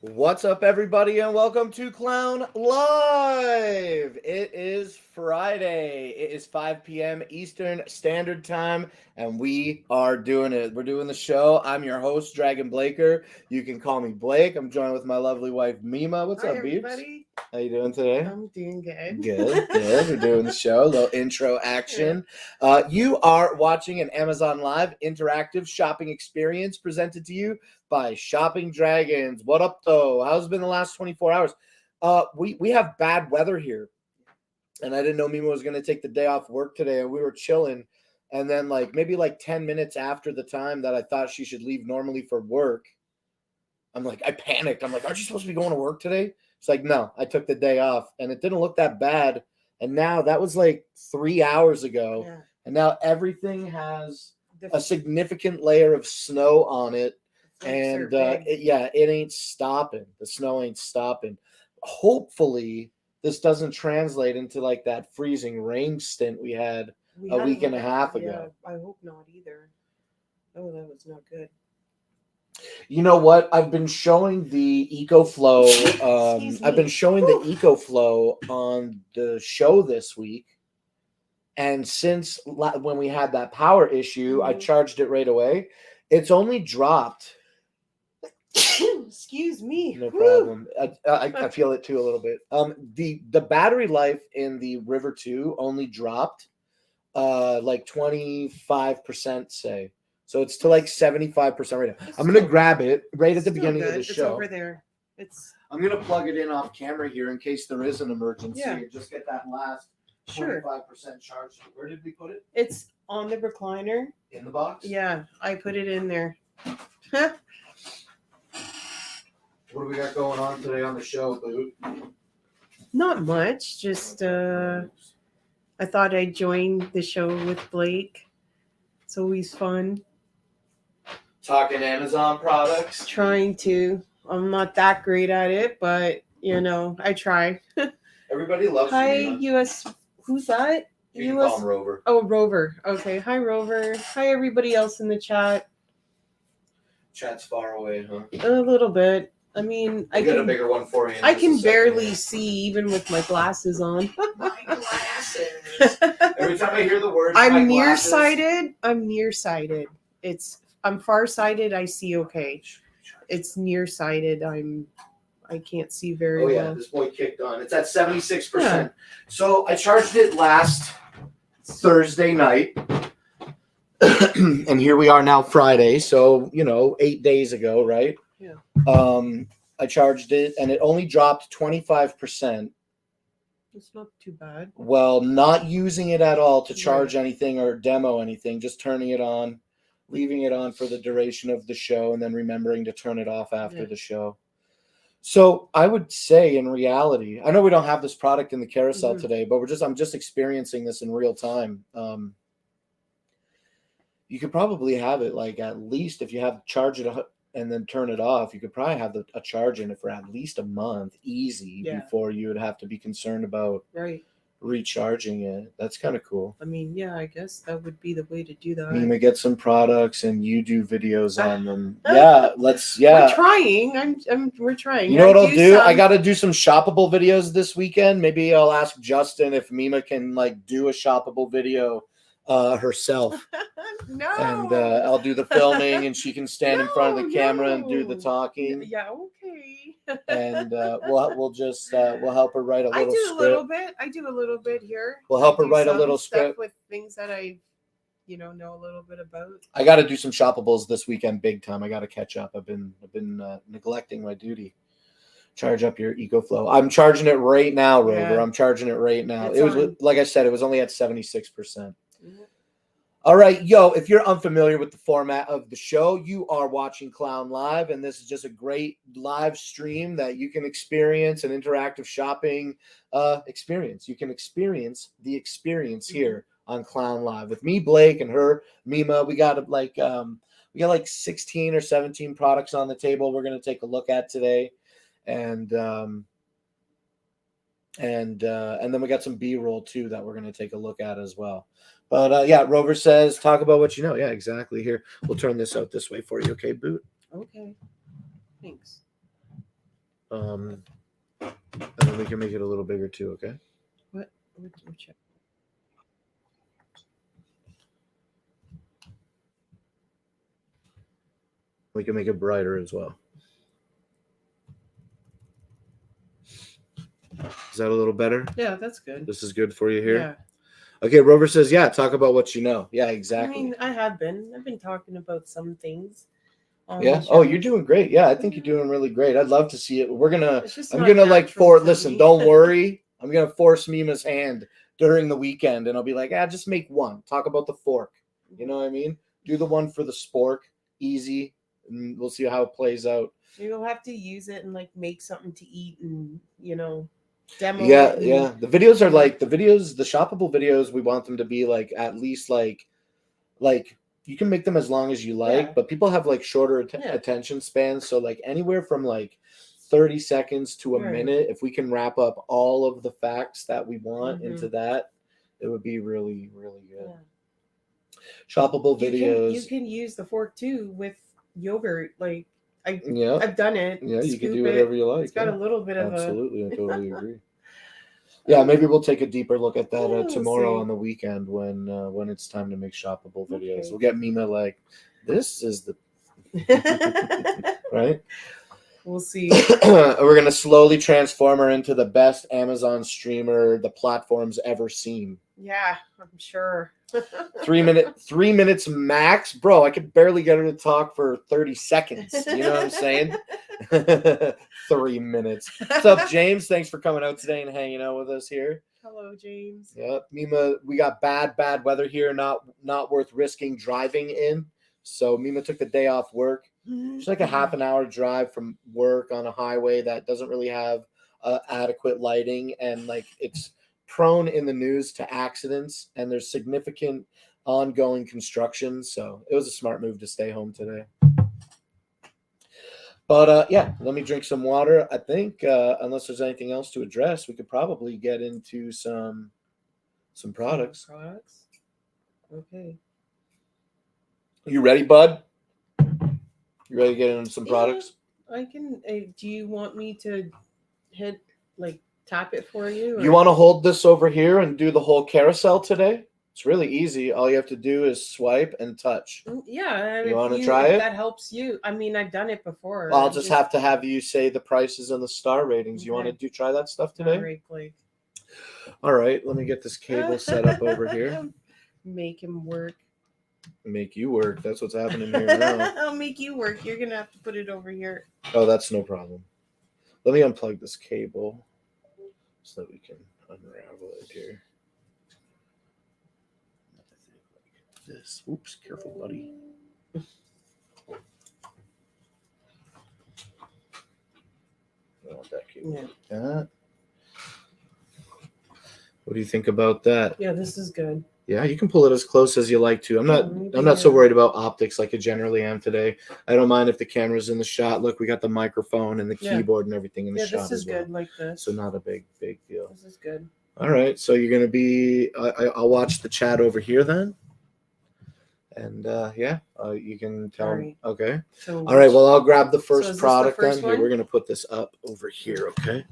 What's up, everybody, and welcome to Clown Live. It is Friday. It is 5 p.m. Eastern Standard Time, and we are doing it. We're doing the show. I'm your host, Dragon Blaker. You can call me Blake. I'm joined with my lovely wife, Mima. What's up, everybody? Beeps? How you doing today? I'm doing good. Good. We're doing the show. A little intro action. You are watching an Amazon Live interactive shopping experience presented to you by ShoppingDragons. What up, though? How's it been the last 24 hours? We have bad weather here, and I didn't know Mima was going to take the day off work today, and we were chilling, and then maybe 10 minutes after the time that I thought she should leave normally for work, I panicked. I'm like, aren't you supposed to be going to work today? It's like, no, I took the day off, and it didn't look that bad, and now that was 3 hours ago, and now everything has a significant layer of snow on it. And it ain't stopping. The snow ain't stopping. Hopefully, this doesn't translate into that freezing rain stint we had a week and a half ago. I hope not either. Oh, that was not good. You know what? I've been showing the EcoFlow. I've been showing the EcoFlow on the show this week, and since when we had that power issue, I charged it right away. It's only dropped. Excuse me. No problem. I feel it too a little bit. The battery life in the River 2 only dropped 25%, say. So it's to 75% right now. I'm gonna grab it right at the beginning of the show. It's over there. I'm gonna plug it in off camera here in case there is an emergency. Yeah. Just get that last 25% charge. Where did we put it? It's on the recliner. In the box? Yeah, I put it in there. What do we got going on today on the show, Boo? Not much. Just I thought I'd join the show with Blake. It's always fun. Talking Amazon products? Trying to. I'm not that great at it, but, I try. Everybody loves Hi, me. US. Who's that? You can call him Rover. Oh, Rover. Okay. Hi, Rover. Hi, everybody else in the chat. Chat's far away, huh? A little bit. I mean, I got a bigger one for you. I can barely see even with my glasses on. My glasses. Every time I hear the words, I'm nearsighted. I'm farsighted. I see okay. It's nearsighted. I can't see very well. Oh yeah, this boy kicked on. It's at 76%. Yeah. So I charged it last Thursday night. And here we are now Friday. So, 8 days ago, right? Yeah. I charged it and it only dropped 25%. It's not too bad. Well, not using it at all to charge Right. anything or demo anything, just turning it on, leaving it on for the duration of the show, and then remembering to turn it off after Yeah. the show. So I would say in reality, I know we don't have this product in the carousel Mhm. today, but I'm just experiencing this in real time. You could probably have it like at least if you have charge it and then turn it off, you could probably have a charge in it for at least a month easy Yeah. before you would have to be concerned about Right. recharging it. That's kind of cool. I mean, yeah, I guess that would be the way to do that. Mima, get some products and you do videos on them. Yeah, let's. We're Yeah, trying. We're trying. you know what I'll do? I Some... got to do some shoppable videos this weekend. Maybe I'll ask Justin if Mima can like do a shoppable video herself. No. And I'll do the filming, and she can stand in front of the camera and do the no. talking. Yeah, okay. And we'll just we'll help her write a little I do a little bit here. We'll help her do write a some little stuff script with things that I, know a little bit about. I got to do some shoppables this weekend, big time. I got to catch up. I've been neglecting my duty. Charge up your EcoFlow. I'm charging it right now, Rover. Yeah. I'm charging it right now. It's It was on. like I said, it was only at 76%. Mhm. All right, yo, if you're unfamiliar with the format of the show, you are watching Clown Live, and this is just a great live stream that you can experience an interactive shopping experience. You can experience the experience here on Clown Live with me, Blake, and her, Mima. We got like 16 or 17 products on the table we're going to take a look at today. And then we got some B-roll too that we're going to take a look at as well. But yeah, Rover says, talk about what you know. Yeah, exactly. Here, we'll turn this out this way for you. Okay, Boot? Okay. Thanks. And then we can make it a little bigger too, okay? What? We can make it brighter as well. Is that a little better? Yeah, that's good. This is good for you here? Yeah. Okay, Rover says, yeah, talk about what you know. Yeah, exactly. I mean, I've been talking about some things. Yeah. Oh, you're doing great. Yeah, I think you're doing really great. I'd love to see it. I'm gonna listen, don't worry. I'm gonna force Mima's hand during the weekend, and I'll be like, just make one. Talk about the fork. You know what I mean? Do the one for the spork. Easy. And we'll see how it plays out. You'll have to use it and like make something to eat and demo. Yeah. The videos are like the shoppable videos. We want them to be like at least like you can make them as long as you like, but people have like shorter attention spans. So like anywhere from like 30 seconds to a minute, if we can wrap up all of the facts that we want into that, it would be really, really good. Yeah. Shoppable videos. You can use the fork too with yogurt. Like I've done it. Yeah, you can do whatever you like. It's got a little bit of Absolutely, I totally agree. Yeah, maybe we'll take a deeper look at that tomorrow on the weekend when it's time to make shoppable videos. Okay. We'll get Mima like, this is the right. We'll see. We're gonna slowly transform her into the best Amazon streamer the platform's ever seen. Yeah, I'm sure. 3 minutes max, bro. I could barely get her to talk for 30 seconds. You know what I'm saying? 3 minutes. What's up, James? Thanks for coming out today and hanging out with us here. Hello, James. Yep, Mima. We got bad weather here. Not worth risking driving in. So Mima took the day off work. It's like a half an hour drive from work on a highway that doesn't really have adequate lighting, and like it's prone in the news to accidents, and there's significant ongoing construction. So it was a smart move to stay home today. But yeah, let me drink some water. I think unless there's anything else to address, we could probably get into some products. Okay. You ready, bud? You ready to get into some products? I can. Do you want me to tap it for you? Or? You want to hold this over here and do the whole carousel today? It's really easy. All you have to do is swipe and touch. Yeah. You want to try it? That helps you. I mean, I've done it before. Well, I'll just have to have you say the prices and the star ratings. Okay. You want to try that stuff today? All right, Blake. All right. Let me get this cable set up over here. Make him work. Make you work. That's what's happening here now. I'll make you work. You're going to have to put it over here. Oh, that's no problem. Let me unplug this cable so that we can unravel it here. Like this. Oops, careful, buddy. I don't want that cable like that. What do you think about that? Yeah, this is good. Yeah, you can pull it as close as you like to. I'm not so worried about optics like I generally am today. I don't mind if the camera's in the shot. Look, we got the microphone and the keyboard and everything in the shot. This is good like this. So not a big deal. This is good. All right, so you're gonna be. I'll watch the chat over here then, and you can tell. Right. Okay. So all right. Well, I'll grab the first is product this the first then. Here, one? we're gonna put this up over here. Okay.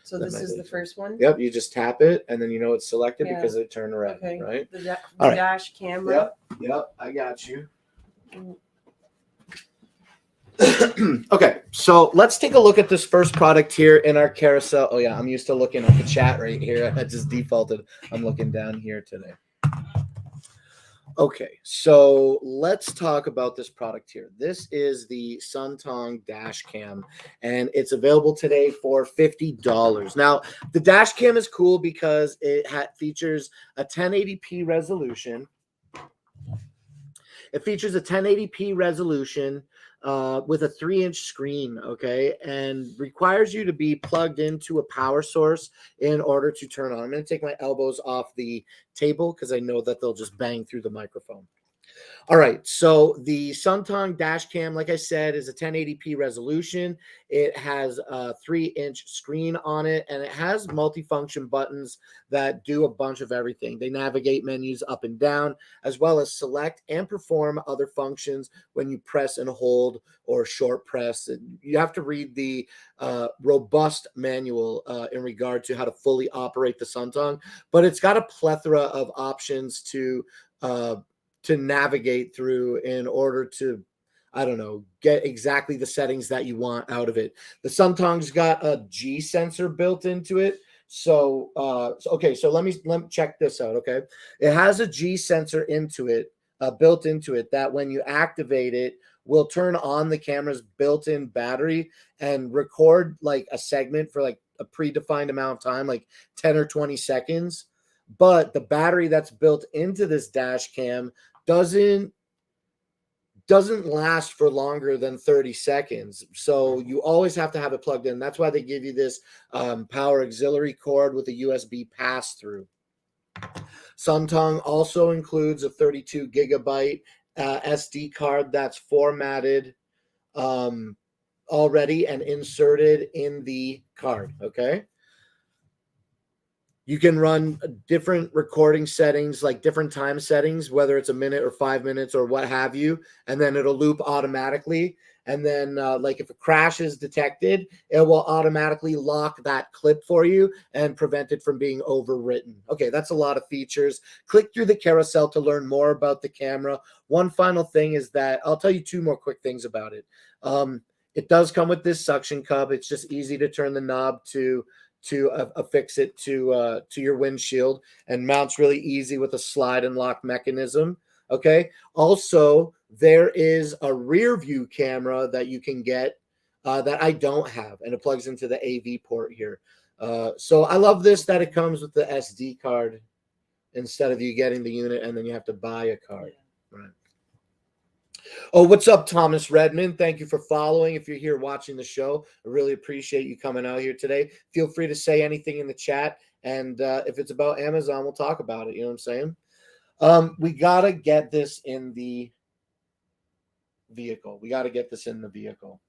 So this is the first one? Yep, you just tap it and then you know it's selected Yeah. because it turned red, Okay. right? The All right. dash camera. Yep, I got you. Okay, so let's take a look at this first product here in our carousel. Oh yeah, I'm used to looking at the chat right here. I just defaulted. I'm looking down here today. Okay, so let's talk about this product here. This is the Suntong dash cam, and it's available today for $50. Now, the dash cam is cool because it features a 1080p resolution. It features a 1080p resolution with a 3-inch screen, okay, and requires you to be plugged into a power source in order to turn on. I'm going to take my elbows off the table because I know that they'll just bang through the microphone. All right, so the Suntong dash cam, like I said, is a 1080p resolution. It has a 3-inch screen on it, and it has multifunction buttons that do a bunch of everything. They navigate menus up and down, as well as select and perform other functions when you press and hold or short press. You have to read the robust manual in regard to how to fully operate the Suntong, but it's got a plethora of options to navigate through in order to, I don't know, get exactly the settings that you want out of it. The Suntong's got a G sensor built into it. So, okay, so let me check this out, okay? It has a G sensor built into it that when you activate it, will turn on the camera's built-in battery and record like a segment for like a predefined amount of time, like 10 or 20 seconds. But the battery that's built into this dash cam doesn't last for longer than 30 seconds. So you always have to have it plugged in. That's why they give you this power auxiliary cord with a USB pass-through. Suntong also includes a 32 gigabyte SD card that's formatted already and inserted in the card, okay? You can run different recording settings, like different time settings, whether it's a minute or 5 minutes or what have you, and then it'll loop automatically. And then like if a crash is detected, it will automatically lock that clip for you and prevent it from being overwritten. Okay, that's a lot of features. Click through the carousel to learn more about the camera. One final thing is that I'll tell you 2 more quick things about it. It does come with this suction cup. It's just easy to turn the knob to affix it to your windshield, and mounts really easy with a slide and lock mechanism. Okay. Also, there is a rear view camera that you can get that I don't have, and it plugs into the AV port here. So I love this that it comes with the SD card instead of you getting the unit and then you have to buy a card. Right. Oh, what's up, Thomas Redmond? Thank you for following. If you're here watching the show, I really appreciate you coming out here today. Feel free to say anything in the chat, and if it's about Amazon, we'll talk about it. You know what I'm saying? We got to get this in the vehicle.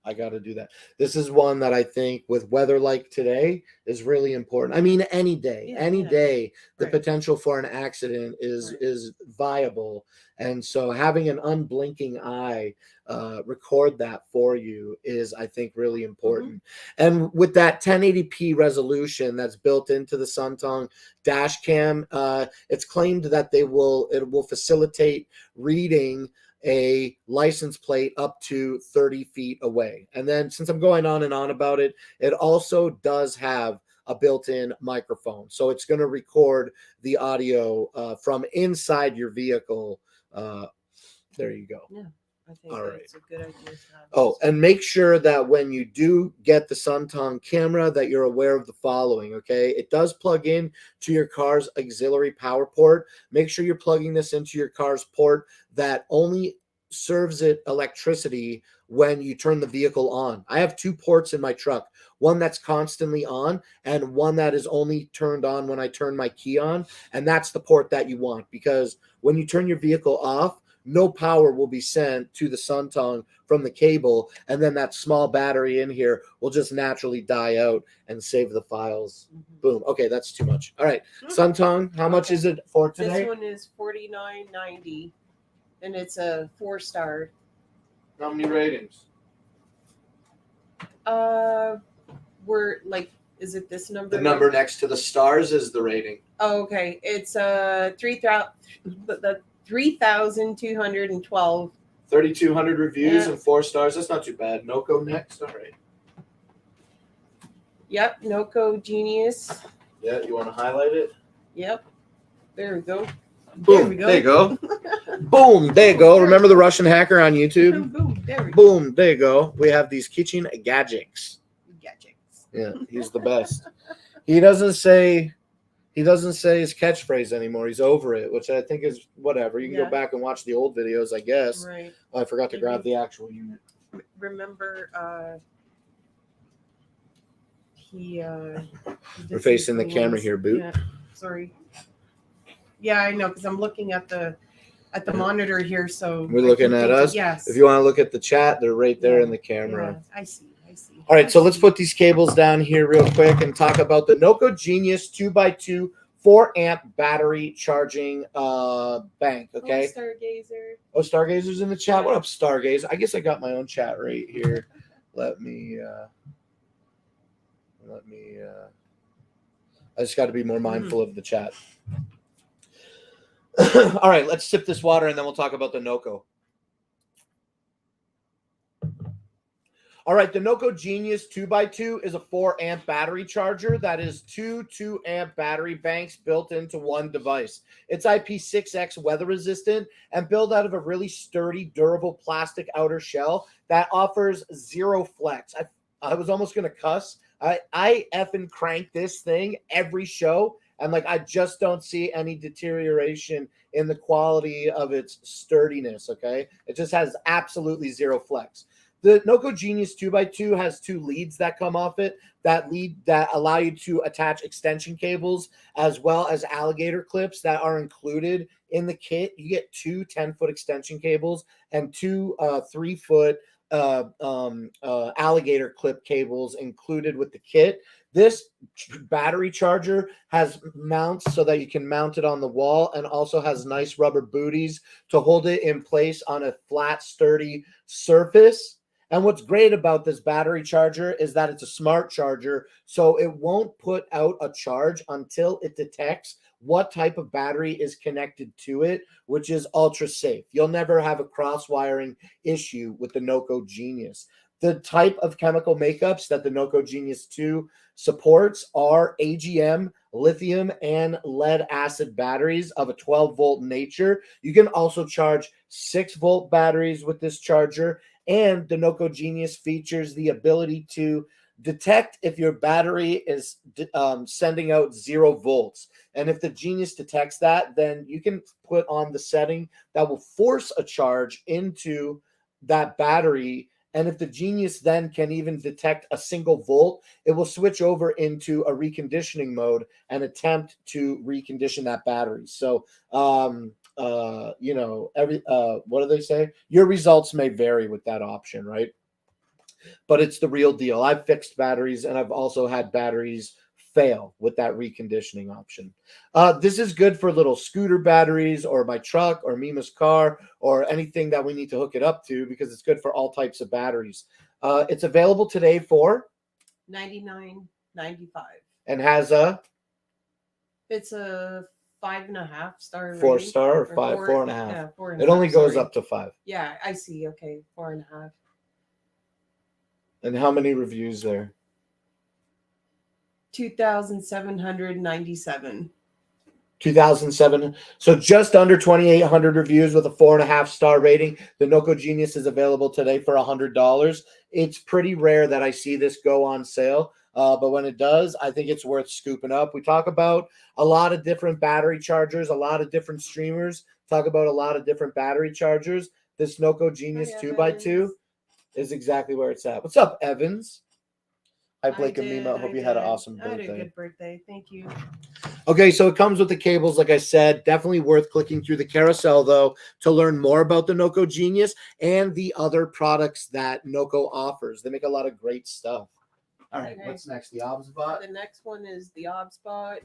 I got to do that. This is one that I think with weather like today is really important. I mean, any day, the potential for an accident is viable. And so having an unblinking eye record that for you is, I think, really important. And with that 1080p resolution that's built into the Suntong dash cam, it's claimed that it will facilitate reading a license plate up to 30 feet away. And then, since I'm going on and on about it, it also does have a built-in microphone. So it's going to record the audio from inside your vehicle. There you go. Yeah. I think All right. it's a good idea to have. Oh, and make sure that when you do get the Suntong camera that you're aware of the following, okay? It does plug in to your car's auxiliary power port. Make sure you're plugging this into your car's port that only serves it electricity when you turn the vehicle on. I have 2 ports in my truck, one that's constantly on and one that is only turned on when I turn my key on, and that's the port that you want, because when you turn your vehicle off, no power will be sent to the Suntong from the cable, and then that small battery in here will just naturally die out and save the files. Boom. Okay, that's too much. All right, Suntong, how much is it for today? This one is $49.90, and it's a 4-star. How many ratings? We're like, is it this number? The number next to the stars is the rating. Oh, okay. It's 3,212. 3,200 reviews Yeah. and 4 stars. That's not too bad. Noco next. All right. Yep, Noco Genius. Yeah, you want to highlight it? Yep. There we go. Boom. There you go. Boom. There you go. Remember the Russian hacker on YouTube? Boom. There we go. Boom. There you go. We have these kitchen gadgets. Yeah, he's the best. He doesn't say his catchphrase anymore. He's over it, which I think is whatever. You can go back and watch the old videos, I guess. Right. Oh, I forgot to grab the actual unit. Remember, We're facing the camera here, Boot. Yeah, sorry. Yeah, I know, because I'm looking at the monitor here, so we're looking at us. Yes. If you want to look at the chat, they're right there in the camera. Yeah, I see. All right, so let's put these cables down here real quick and talk about the Noco Genius 2x2 4-amp battery charging bank. Okay. Oh, Stargazer. Stargazer's in the chat. What up, Stargazer? I guess I got my own chat right here. Let me. I just got to be more mindful of the chat. All right, let's sip this water and then we'll talk about the Noco. All right, the Noco Genius 2x2 is a 4-amp battery charger that is 2 2-amp battery banks built into one device. It's IP6X weather resistant and built out of a really sturdy, durable plastic outer shell that offers zero flex. I was almost going to cuss. I effing crank this thing every show, and I just don't see any deterioration in the quality of its sturdiness, okay? It just has absolutely zero flex. The Noco Genius 2x2 has 2 leads that come off it that allow you to attach extension cables as well as alligator clips that are included in the kit. You get 2 10-foot extension cables and 2 3-foot alligator clip cables included with the kit. This battery charger has mounts so that you can mount it on the wall, and also has nice rubber booties to hold it in place on a flat, sturdy surface. And what's great about this battery charger is that it's a smart charger, so it won't put out a charge until it detects what type of battery is connected to it, which is ultra safe. You'll never have a cross-wiring issue with the Noco Genius. The type of chemical makeups that the Noco Genius 2 supports are AGM, lithium, and lead acid batteries of a 12-volt nature. You can also charge 6-volt batteries with this charger, and the Noco Genius features the ability to detect if your battery is sending out 0 volts. And if the Genius detects that, then you can put on the setting that will force a charge into that battery. And if the Genius then can even detect a single volt, it will switch over into a reconditioning mode and attempt to recondition that battery. So, what do they say? Your results may vary with that option, right? But it's the real deal. I've fixed batteries, and I've also had batteries fail with that reconditioning option. This is good for little scooter batteries or my truck or Mima's car or anything that we need to hook it up to, because it's good for all types of batteries. It's available today for $99.95. And has It's a 5.5 star. 4-star or 4.5? Yeah, 4.5. It only goes up to 5. Yeah, I see. Okay, 4.5. And how many reviews there? 2,797. 2007. So just under 2,800 reviews with a 4.5-star rating. The Noco Genius is available today for $100. It's pretty rare that I see this go on sale. But when it does, I think it's worth scooping up. We talk about a lot of different battery chargers, a lot of different streamers, talk about a lot of different battery chargers. This Noco Genius 2x2 is exactly where it's at. What's up, Evans? Hi, Blake and Mima. Hope you had an awesome birthday. I had a good birthday. Thank you. Okay, so it comes with the cables, like I said. Definitely worth clicking through the carousel, though, to learn more about the Noco Genius and the other products that Noco offers. They make a lot of great stuff. All right, what's next? The OBSBot? The next one is the OBSBot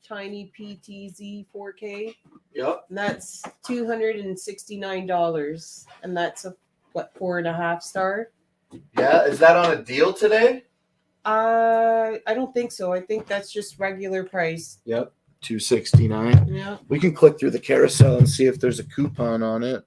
Tiny PTZ 4K. Yep. And that's $269. And that's a, 4.5-star? Yeah, is that on a deal today? I don't think so. I think that's just regular price. Yep, $269. Yeah. We can click through the carousel and see if there's a coupon on it.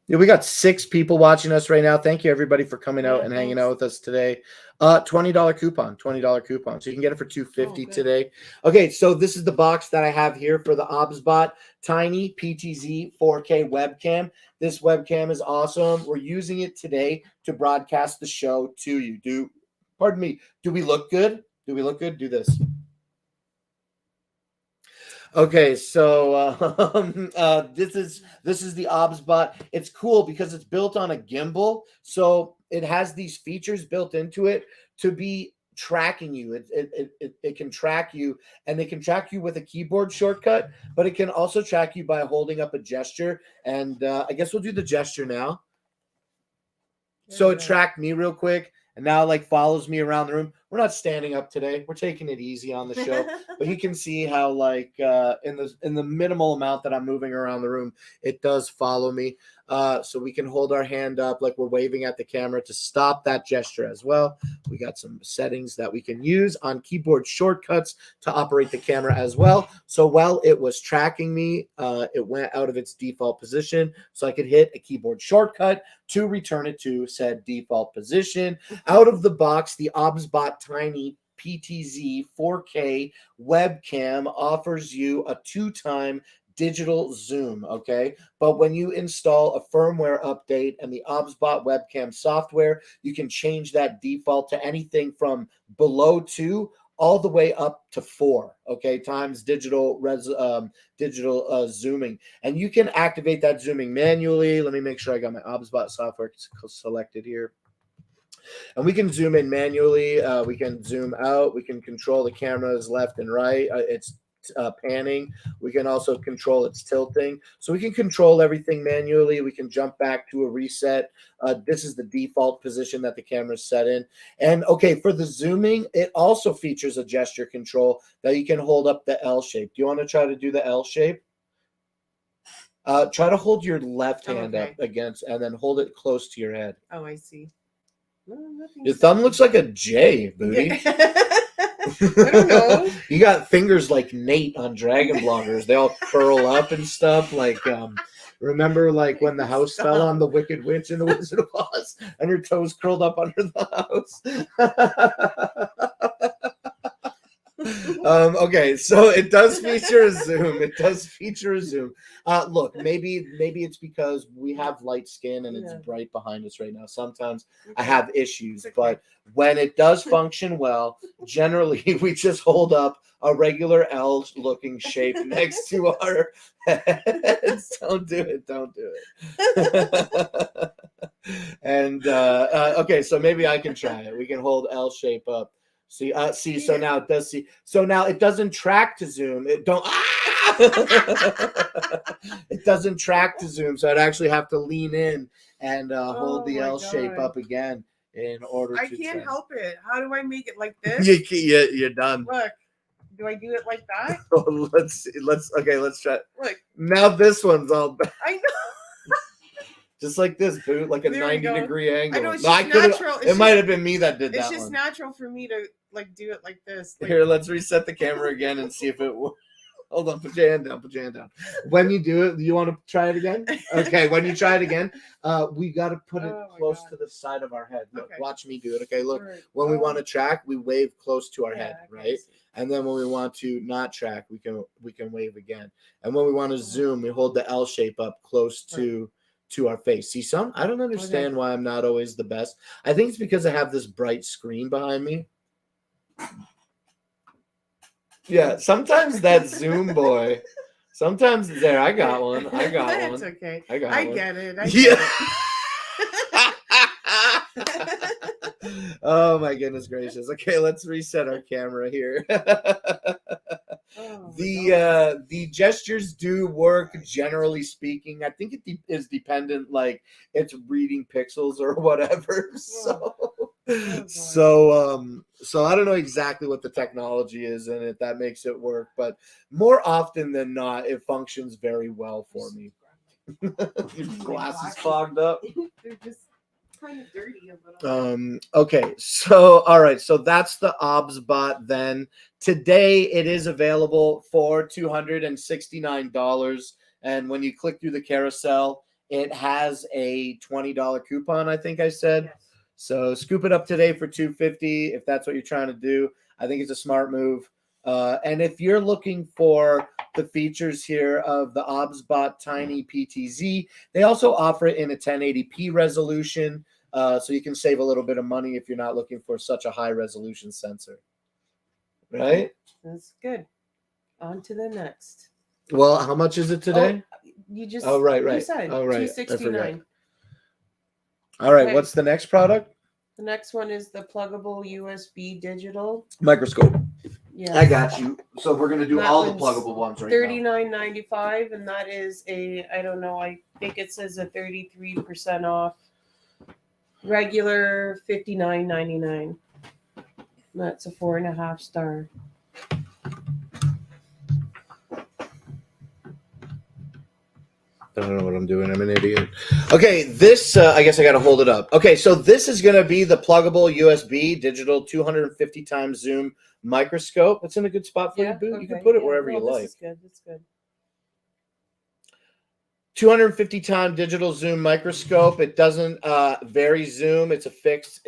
Yeah, we got 6 people watching us right now. Thank you, everybody, for coming out and hanging out with us today. $20 coupon, $20 coupon. So you can get it for $250 today. Okay, so this is the box that I have here for the OBSBot Tiny PTZ 4K webcam. This webcam is awesome. We're using it today to broadcast the show to you. Do we look good? Do we look good? Do this. Okay, so this is the OBSBot. It's cool because it's built on a gimbal, so it has these features built into it to be tracking you. It can track you, and it can track you with a keyboard shortcut, but it can also track you by holding up a gesture. And I guess we'll do the gesture now. So it tracked me real quick, and now like follows me around the room. We're not standing up today. We're taking it easy on the show, but you can see how like in the minimal amount that I'm moving around the room, it does follow me. So we can hold our hand up like we're waving at the camera to stop that gesture as well. We got some settings that we can use on keyboard shortcuts to operate the camera as well. So while it was tracking me, it went out of its default position, so I could hit a keyboard shortcut to return it to said default position. Out of the box, the OBSBot Tiny PTZ 4K webcam offers you a 2-time digital zoom, okay? But when you install a firmware update and the OBSBot webcam software, you can change that default to anything from below 2 all the way up to 4, okay, times digital zooming. And you can activate that zooming manually. Let me make sure I got my OBSBot software selected here. And we can zoom in manually. We can zoom out. We can control the cameras left and right. It's panning. We can also control its tilting. So we can control everything manually. We can jump back to a reset. This is the default position that the camera is set in. And okay, for the zooming, it also features a gesture control that you can hold up the L shape. Do you want to try to do the L shape? Try to hold your left hand up against and then hold it close to your head. Oh, I see. Your thumb looks like a J, Booty. Yeah. I don't know. You got fingers like Nate on Dragon Bloggers. They all curl up and stuff. Like, remember, like when the house fell on the Wicked Witch in the Wizard of Oz, and her toes curled up under the house. Okay, so it does feature a zoom. It does feature a zoom. Look, maybe it's because we have light skin and it's bright behind us right now. Sometimes I have issues, but when it does function well, generally we just hold up a regular L-looking shape next to our heads. Don't do it. Don't do it. And okay, so maybe I can try it. We can hold L shape up. See, so now it does see. So now it doesn't track to zoom. It don't. It doesn't track to zoom, so I'd actually have to lean in and hold the L shape up again in order to. I can't help it. How do I make it like this? You're done. Look, do I do it like that? Let's try. Look, now this one's all. I know. Just like this, boot, like a 90-degree angle. I know, it's just natural. It might have been me that did that. It's just natural for me to like do it like this. Like, here, let's reset the camera again and see if it works. Hold on, put your hand down. Put your hand down. When you do it, you want to try it again? Okay, when you try it again, we got to put it close to the side of our head. Look, watch me do it. Okay, look. Right. When we want to track, we wave close to our head, right? And then when we want to not track, we can wave again. And when we want to zoom, we hold the L shape up close to our face. See, I don't understand why I'm not always the best. I think it's because I have this bright screen behind me. Yeah, sometimes that Zoom boy. Sometimes there, I got one. That's okay. I get it. Oh my goodness gracious. Okay, let's reset our camera here. The gestures do work, generally speaking. I think it is dependent, like it's reading pixels or whatever. So I don't know exactly what the technology is in it that makes it work, but more often than not, it functions very well for me. Your glasses fogged up. They're just kind of dirty a little. Okay, so all right, so that's the OBSBot then. Today it is available for $269, and when you click through the carousel, it has a $20 coupon, I think I said. Yes. So scoop it up today for $250 if that's what you're trying to do. I think it's a smart move. And if you're looking for the features here of the OBSBot Tiny PTZ, they also offer it in a 1080p resolution, so you can save a little bit of money if you're not looking for such a high resolution sensor. Right? That's good. On to the next. Well, how much is it today? You just right. You said $269. All right, what's the next product? The next one is the pluggable USB digital microscope. Yeah, I got you. So we're gonna do all the pluggable ones right $39.95, and that is I don't know. I think it says a 33% off. Regular $59.99. That's a 4.5 star. I don't know what I'm doing. I'm an idiot. Okay, this, I guess I got to hold it up. Okay, so this is going to be the pluggable USB digital 250 times zoom microscope. It's in a good spot for you, Boo. Okay. You can put it wherever you like. This is good. That's good. 250 time digital zoom microscope. It doesn't vary zoom. It's a fixed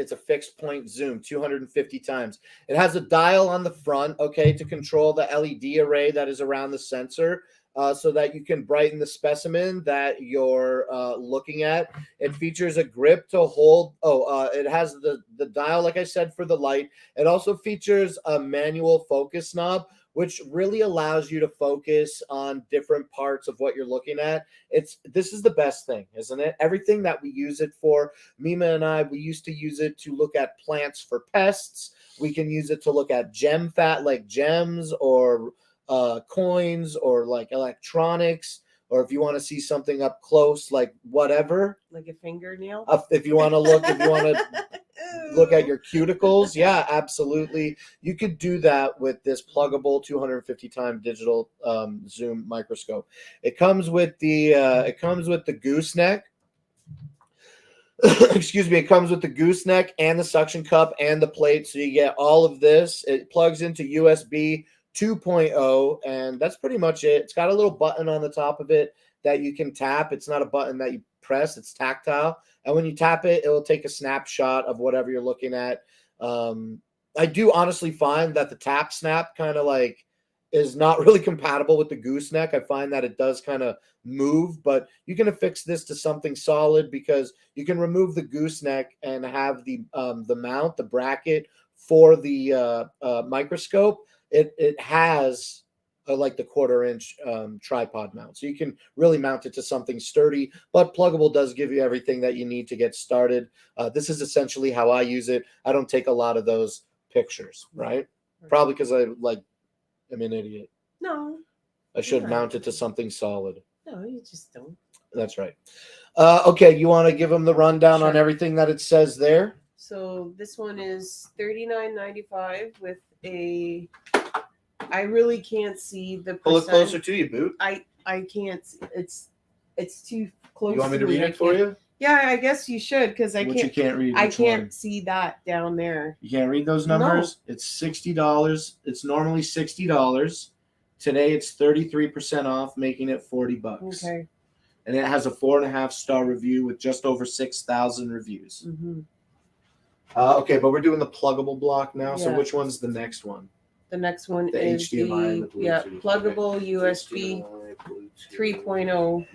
point zoom, 250 times. It has a dial on the front, okay, to control the LED array that is around the sensor. So that you can brighten the specimen that you're looking at. It features a grip to hold. It has the dial, like I said, for the light. It also features a manual focus knob, which really allows you to focus on different parts of what you're looking at. This is the best thing, isn't it? Everything that we use it for, Mima and I, we used to use it to look at plants for pests. We can use it to look at gem fat, like gems or coins, or like electronics, or if you want to see something up close, like whatever, like a fingernail. If you want to look at your cuticles, yeah, absolutely. You could do that with this pluggable 250 time digital zoom microscope. It comes with the gooseneck. Excuse me. It comes with the gooseneck and the suction cup and the plate, so you get all of this. It plugs into USB 2.0, and that's pretty much it. It's got a little button on the top of it that you can tap. It's not a button that you press, it's tactile, and when you tap it, it will take a snapshot of whatever you're looking at. I do honestly find that the tap snap kind of like is not really compatible with the gooseneck. I find that it does kind of move, but you can affix this to something solid because you can remove the gooseneck and have the mount, the bracket for the microscope. It has like the 1/4 inch tripod mount, so you can really mount it to something sturdy, but pluggable does give you everything that you need to get started. This is essentially how I use it. I don't take a lot of those pictures, right? Probably because I'm an idiot. No. I should mount it to something solid. No, you just don't. That's right. Okay, you want to give them the rundown on everything that it says there? So this one is $39.95 with a... I really can't see the percent. Pull it closer to you, Boot. I can't. It's too close. You want me to read it for you? Yeah, I guess you should, because I can't. You can't read. I can't see that down there. You can't read those numbers. No. It's $60. It's normally $60. Today it's 33% off, making it $40. Okay. And it has a 4.5-star review with just over 6,000 reviews. Mm-hmm. Okay, but we're doing the pluggable block now. So Yeah. which one's the next one? The next one The is HDMI and the Bluetooth. pluggable Okay. USB HDMI, Bluetooth. 3.0.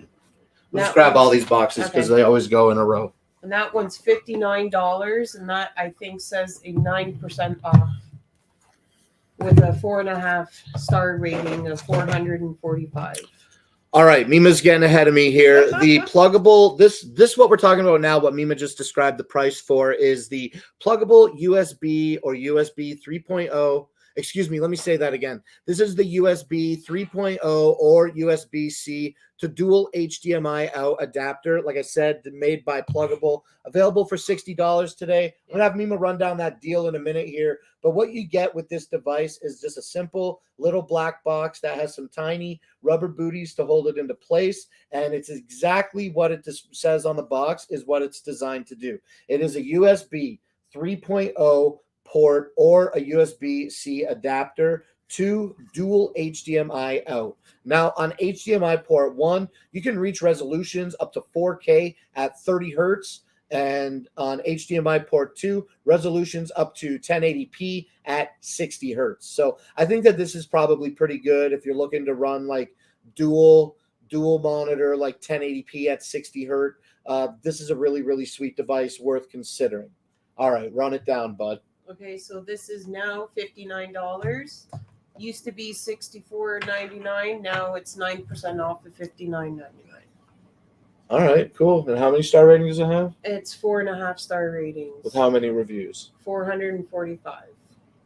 Let's That grab all one's- these boxes because okay. they always go in a row. And that one's $59, and that I think says a 9% off with a 4.5-star rating of 445. All right, Mima's getting ahead of me here. The pluggable, this what we're talking about now, what Mima just described the price for is the pluggable USB or USB 3.0. Excuse me, let me say that again. This is the USB 3.0 or USB-C to dual HDMI out adapter. Like I said, made by Pluggable, available for $60 today. I'm gonna have Mima run down that deal in a minute here. But what you get with this device is just a simple little black box that has some tiny rubber booties to hold it into place. And it's exactly what it says on the box is what it's designed to do. It is a USB 3.0 port or a USB-C adapter to dual HDMI out. Now on HDMI port 1, you can reach resolutions up to 4K at 30 hertz. And on HDMI port 2, resolutions up to 1080p at 60 hertz. So I think that this is probably pretty good if you're looking to run like dual monitor, like 1080p at 60 hertz. This is a really, really sweet device worth considering. All right, run it down, bud. Okay, so this is now $59. Used to be $64.99. Now it's 9% off of $59.99. All right, cool. And how many star ratings does it have? It's 4.5-star ratings. With how many reviews? 445.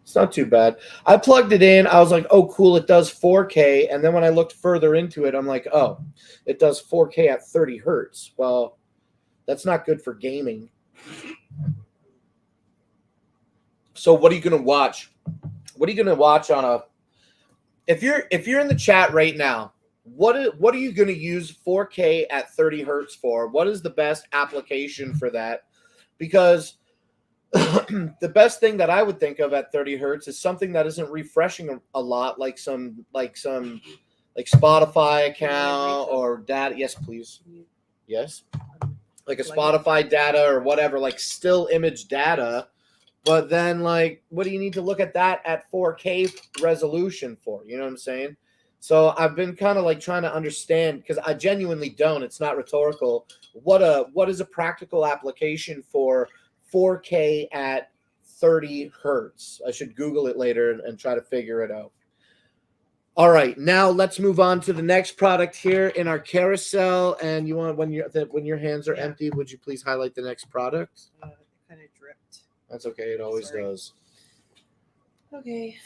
It's not too bad. I plugged it in. I was like, oh, cool, it does 4K. And then when I looked further into it, I'm like, oh, it does 4K at 30 hertz. Well, that's not good for gaming. So what are you going to watch? What are you going to watch on a if you're in the chat right now, what are you going to use 4K at 30 hertz for? What is the best application for that? Because the best thing that I would think of at 30 hertz is something that isn't refreshing a lot, like Spotify account or data. Yes, please. Yes. Like a Spotify data or whatever, like still image data. But then, like, what do you need to look at that at 4K resolution for? You know what I'm saying? So I've been kind of like trying to understand, because I genuinely don't. It's not rhetorical. What is a practical application for 4K at 30 hertz? I should Google it later and try to figure it out. All right, now let's move on to the next product here in our carousel. And you want when your hands are empty, would you please highlight the next product? Kind of dripped. That's okay. It always does. Okay.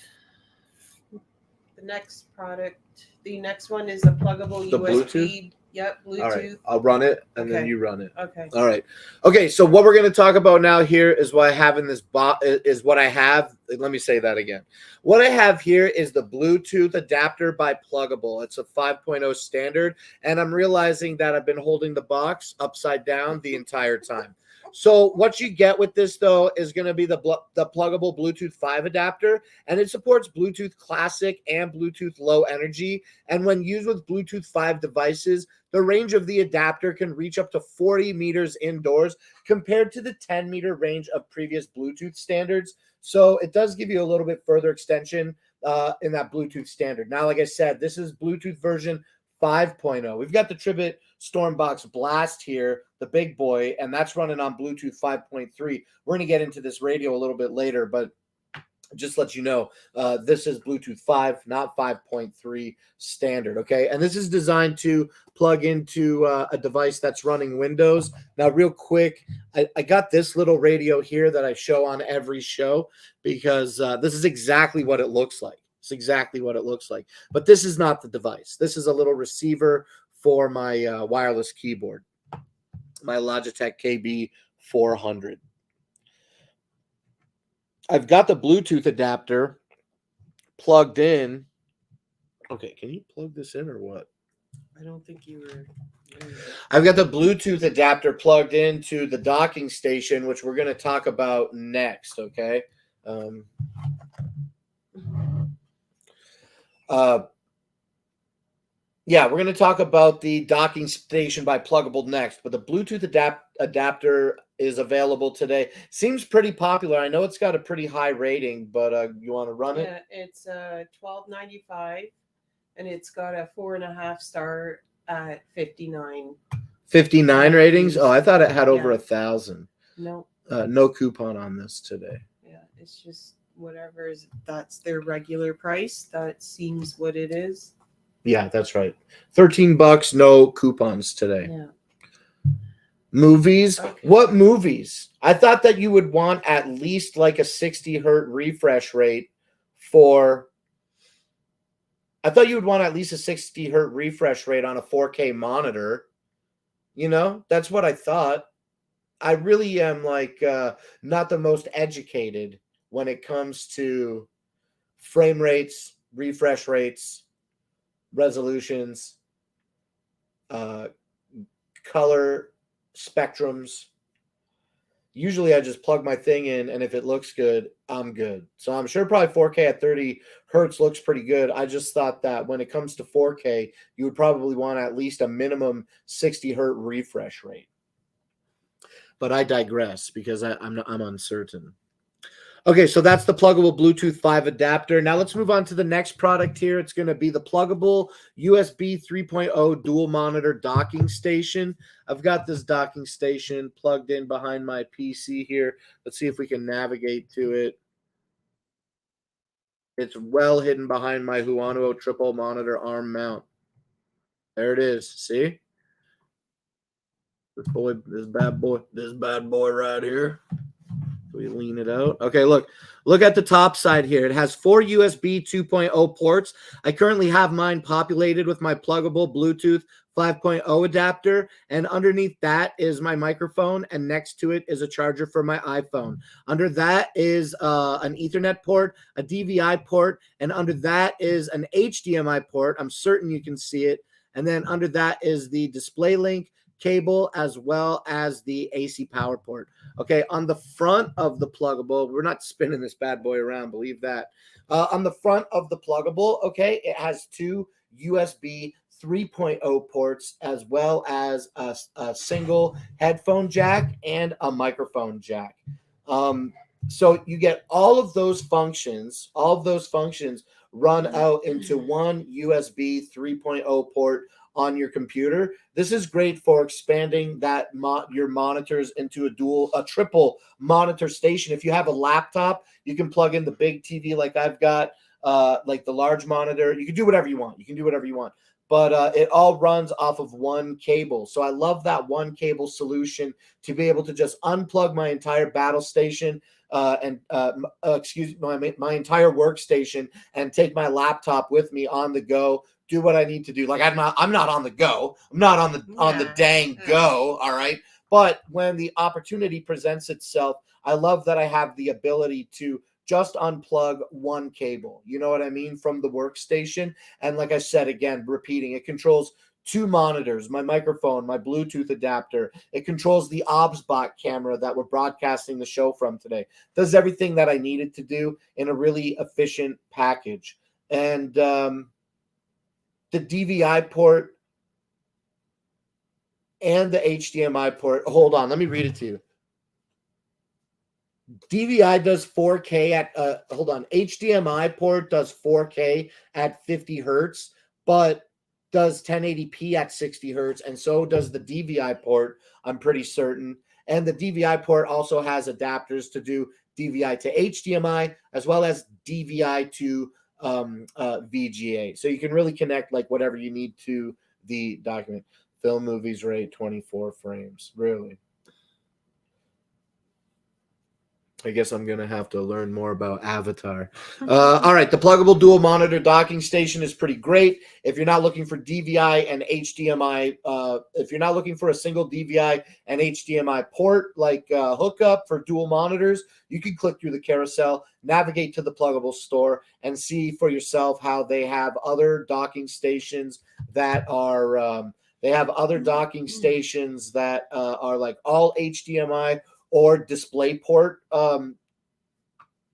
The next product. The next one is a pluggable The USB. Bluetooth? Yep, Bluetooth. All right. I'll run it and then Okay. you run it. Okay. All right. Okay. So what we're going to talk about now here is what I have in this box. Is what I have. Let me say that again. What I have here is the Bluetooth adapter by Pluggable. It's a 5.0 standard, and I'm realizing that I've been holding the box upside down the entire time. So what you get with this, though, is going to be the pluggable Bluetooth 5 adapter, and it supports Bluetooth Classic and Bluetooth Low Energy. And when used with Bluetooth 5 devices, the range of the adapter can reach up to 40 meters indoors compared to the 10-meter range of previous Bluetooth standards. So it does give you a little bit further extension in that Bluetooth standard. Now, like I said, this is Bluetooth version 5.0. We've got the Tribit Stormbox Blast here, the big boy, and that's running on Bluetooth 5.3. We're going to get into this radio a little bit later, but just let you know, this is Bluetooth 5, not 5.3 standard, okay? And this is designed to plug into a device that's running Windows. Now, real quick, I got this little radio here that I show on every show because this is exactly what it looks like. It's exactly what it looks like. But this is not the device. This is a little receiver for my wireless keyboard, my Logitech KB400. I've got the Bluetooth adapter plugged in. Okay, can you plug this in or what? I don't think you were. I've got the Bluetooth adapter plugged into the docking station, which we're going to talk about next, okay? Yeah, we're going to talk about the docking station by Pluggable next, but the Bluetooth adapter is available today. Seems pretty popular. I know it's got a pretty high rating, but you want to run it? Yeah, it's $12.95, and it's got a 4.5 star at 59. 59 ratings? reviews. Oh, I thought it had over Yeah. 1,000. No, No coupon on this today. yeah, it's just whatever is that's their regular price. That seems what it is. Yeah, that's right. $13, no coupons today. Yeah. Movies? Okay. What movies? I thought that you would want at least like a 60 hertz refresh rate for. I thought you would want at least a 60 hertz refresh rate on a 4K monitor. You know, that's what I thought. I really am like not the most educated when it comes to frame rates, refresh rates, resolutions, color spectrums. Usually I just plug my thing in, and if it looks good, I'm good. So I'm sure probably 4K at 30 hertz looks pretty good. I just thought that when it comes to 4K, you would probably want at least a minimum 60 hertz refresh rate. But I digress because I'm uncertain. Okay, so that's the pluggable Bluetooth 5 adapter. Now let's move on to the next product here. It's going to be the pluggable USB 3.0 dual monitor docking station. I've got this docking station plugged in behind my PC here. Let's see if we can navigate to it. It's well hidden behind my Huano triple monitor arm mount. There it is. See? This bad boy right here. We lean it out. Okay, look at the top side here. It has 4 USB 2.0 ports. I currently have mine populated with my pluggable Bluetooth 5.0 adapter, and underneath that is my microphone, and next to it is a charger for my iPhone. Under that is an Ethernet port, a DVI port, and under that is an HDMI port. I'm certain you can see it. And then under that is the display link cable as well as the AC power port. Okay, on the front of the pluggable, we're not spinning this bad boy around, believe that. On the front of the pluggable, okay, it has 2 USB 3.0 ports as well as a single headphone jack and a microphone jack. So you get all of those functions run out into one USB 3.0 port on your computer. This is great for expanding that your monitors into a triple monitor station. If you have a laptop, you can plug in the big TV like I've got, like the large monitor. You can do whatever you want. But it all runs off of one cable. So I love that one cable solution to be able to just unplug my entire battle station my entire workstation and take my laptop with me on the go, do what I need to do. Like I'm not on the go. I'm not on the dang go. All right. But when the opportunity presents itself, I love that I have the ability to just unplug one cable. You know what I mean? From the workstation. And like I said, again, repeating, it controls 2 monitors, my microphone, my Bluetooth adapter. It controls the OBSBot camera that we're broadcasting the show from today. Does everything that I needed to do in a really efficient package. And the DVI port and the HDMI port. Hold on, let me read it to you. DVI does 4K at HDMI port does 4K at 50 hertz, but does 1080p at 60 hertz, and so does the DVI port, I'm pretty certain. And the DVI port also has adapters to do DVI to HDMI as well as DVI to VGA. So you can really connect like whatever you need to the document. Film movies rate 24 frames. Really? I guess I'm going to have to learn more about Avatar. All right, the pluggable dual monitor docking station is pretty great. If you're not looking for DVI and HDMI, if you're not looking for a single DVI and HDMI port like hookup for dual monitors, you can click through the carousel, navigate to the pluggable store, and see for yourself how they have other docking stations that are are like all HDMI or DisplayPort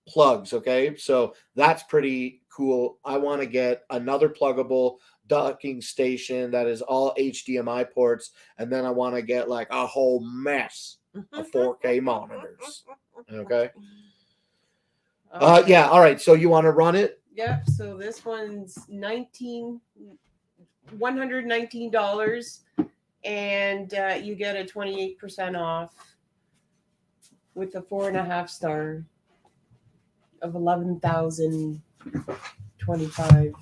plugs. Okay, so that's pretty cool. I want to get another pluggable docking station that is all HDMI ports, and then I want to get like a whole mess of 4K monitors. Okay. Yeah. All right. So you want to run it? Yep. So this one's $119, and you get a 28% off with a 4.5 star of 11,025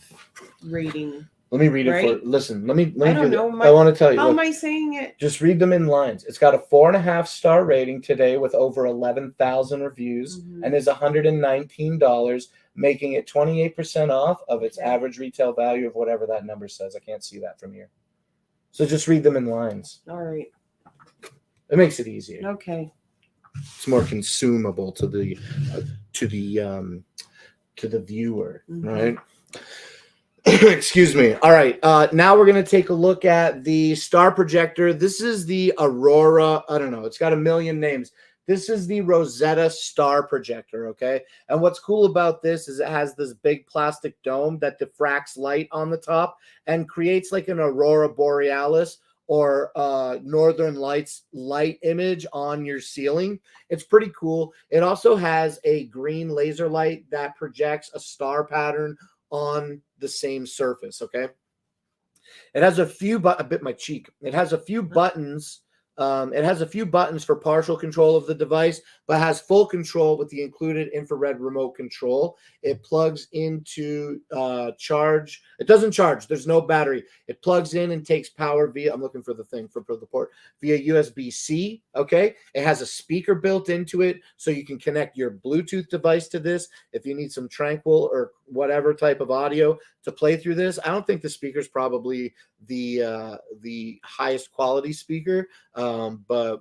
rating. Let me read it Right? for. Listen. Let me. I don't know. I want to tell you. How Look, am I saying it? just read them in lines. It's got a 4.5 star rating today with over 11,000 reviews, and is $119, making it 28% off of its average retail value of whatever that number says. I can't see that from here. So just read them in lines. All right. It makes it easier. Okay. It's more consumable to the viewer, right? Excuse me. All right. Now we're going to take a look at the star projector. This is the Aurora. I don't know. It's got a million names. This is the Rosetta star projector, okay? And what's cool about this is it has this big plastic dome that diffracts light on the top and creates like an Aurora Borealis or Northern Lights light image on your ceiling. It's pretty cool. It also has a green laser light that projects a star pattern on the same surface, okay? It has a few, I bit my cheek. It has a few buttons. It has a few buttons for partial control of the device, but has full control with the included infrared remote control. It plugs into charge. It doesn't charge. There's no battery. It plugs in and takes power via, I'm looking for the thing for the port, via USB-C, okay? It has a speaker built into it, so you can connect your Bluetooth device to this if you need some tranquil or whatever type of audio to play through this. I don't think the speaker's probably the highest quality speaker, but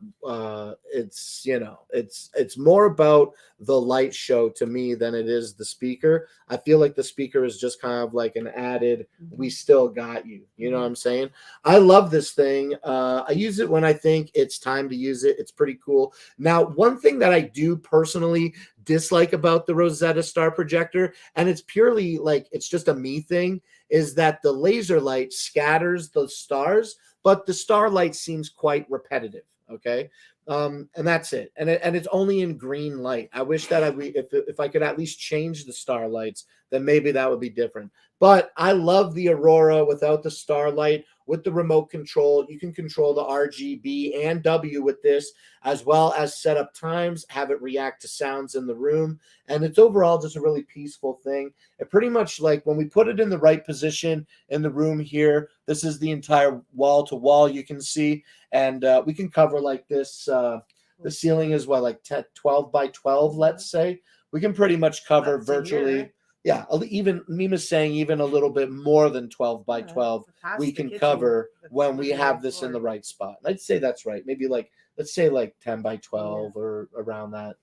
it's, you know, it's more about the light show to me than it is the speaker. I feel like the speaker is just kind of like an added, we still got you. You know what I'm saying? I love this thing. I use it when I think it's time to use it. It's pretty cool. Now, one thing that I do personally dislike about the Rosetta star projector, and it's purely like it's just a me thing, is that the laser light scatters the stars, but the starlight seems quite repetitive. Okay. And that's it. And it's only in green light. I wish that if I could at least change the starlights, then maybe that would be different. But I love the Aurora without the starlight. With the remote control, you can control the RGB and W with this, as well as set up times, have it react to sounds in the room. And it's overall just a really peaceful thing. It pretty much, like, when we put it in the right position in the room here, this is the entire wall to wall you can see. And we can cover like this. The ceiling is what, like 12 by 12, let's say. We can pretty much cover virtually. Yeah, even Mima's saying even a little bit more than 12 by 12 we can cover when we have this in the right spot. I'd say that's right. Maybe like, let's say like 10 by 12 or around that.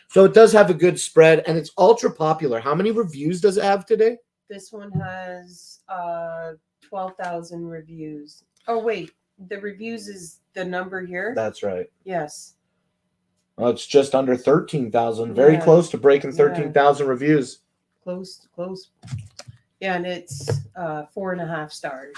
So it does have a good spread, and it's ultra popular. How many reviews does it have today? This one has 12,000 reviews. Oh, wait. The reviews is the number here? That's right. Yes. Well, it's just under 13,000. Very close to breaking 13,000 reviews. Close. Yeah, and it's 4.5 stars.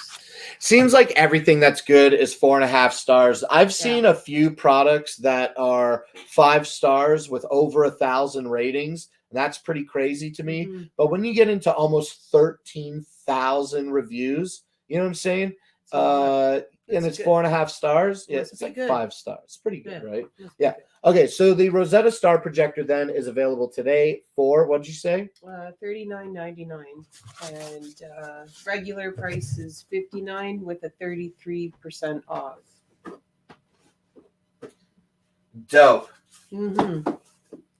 Seems like everything that's good is 4.5 stars. I've seen a few products that are 5 stars with over 1,000 ratings. And that's pretty crazy to me. But when you get into almost 13,000 reviews, you know what I'm saying? And it's 4.5 stars. Yeah, it's like 5 stars. It's pretty good, right? Yeah. Okay, so the Rosetta Star projector then is available today for, what'd you say? $39.99, and regular price is $59 with a 33% off. Dope.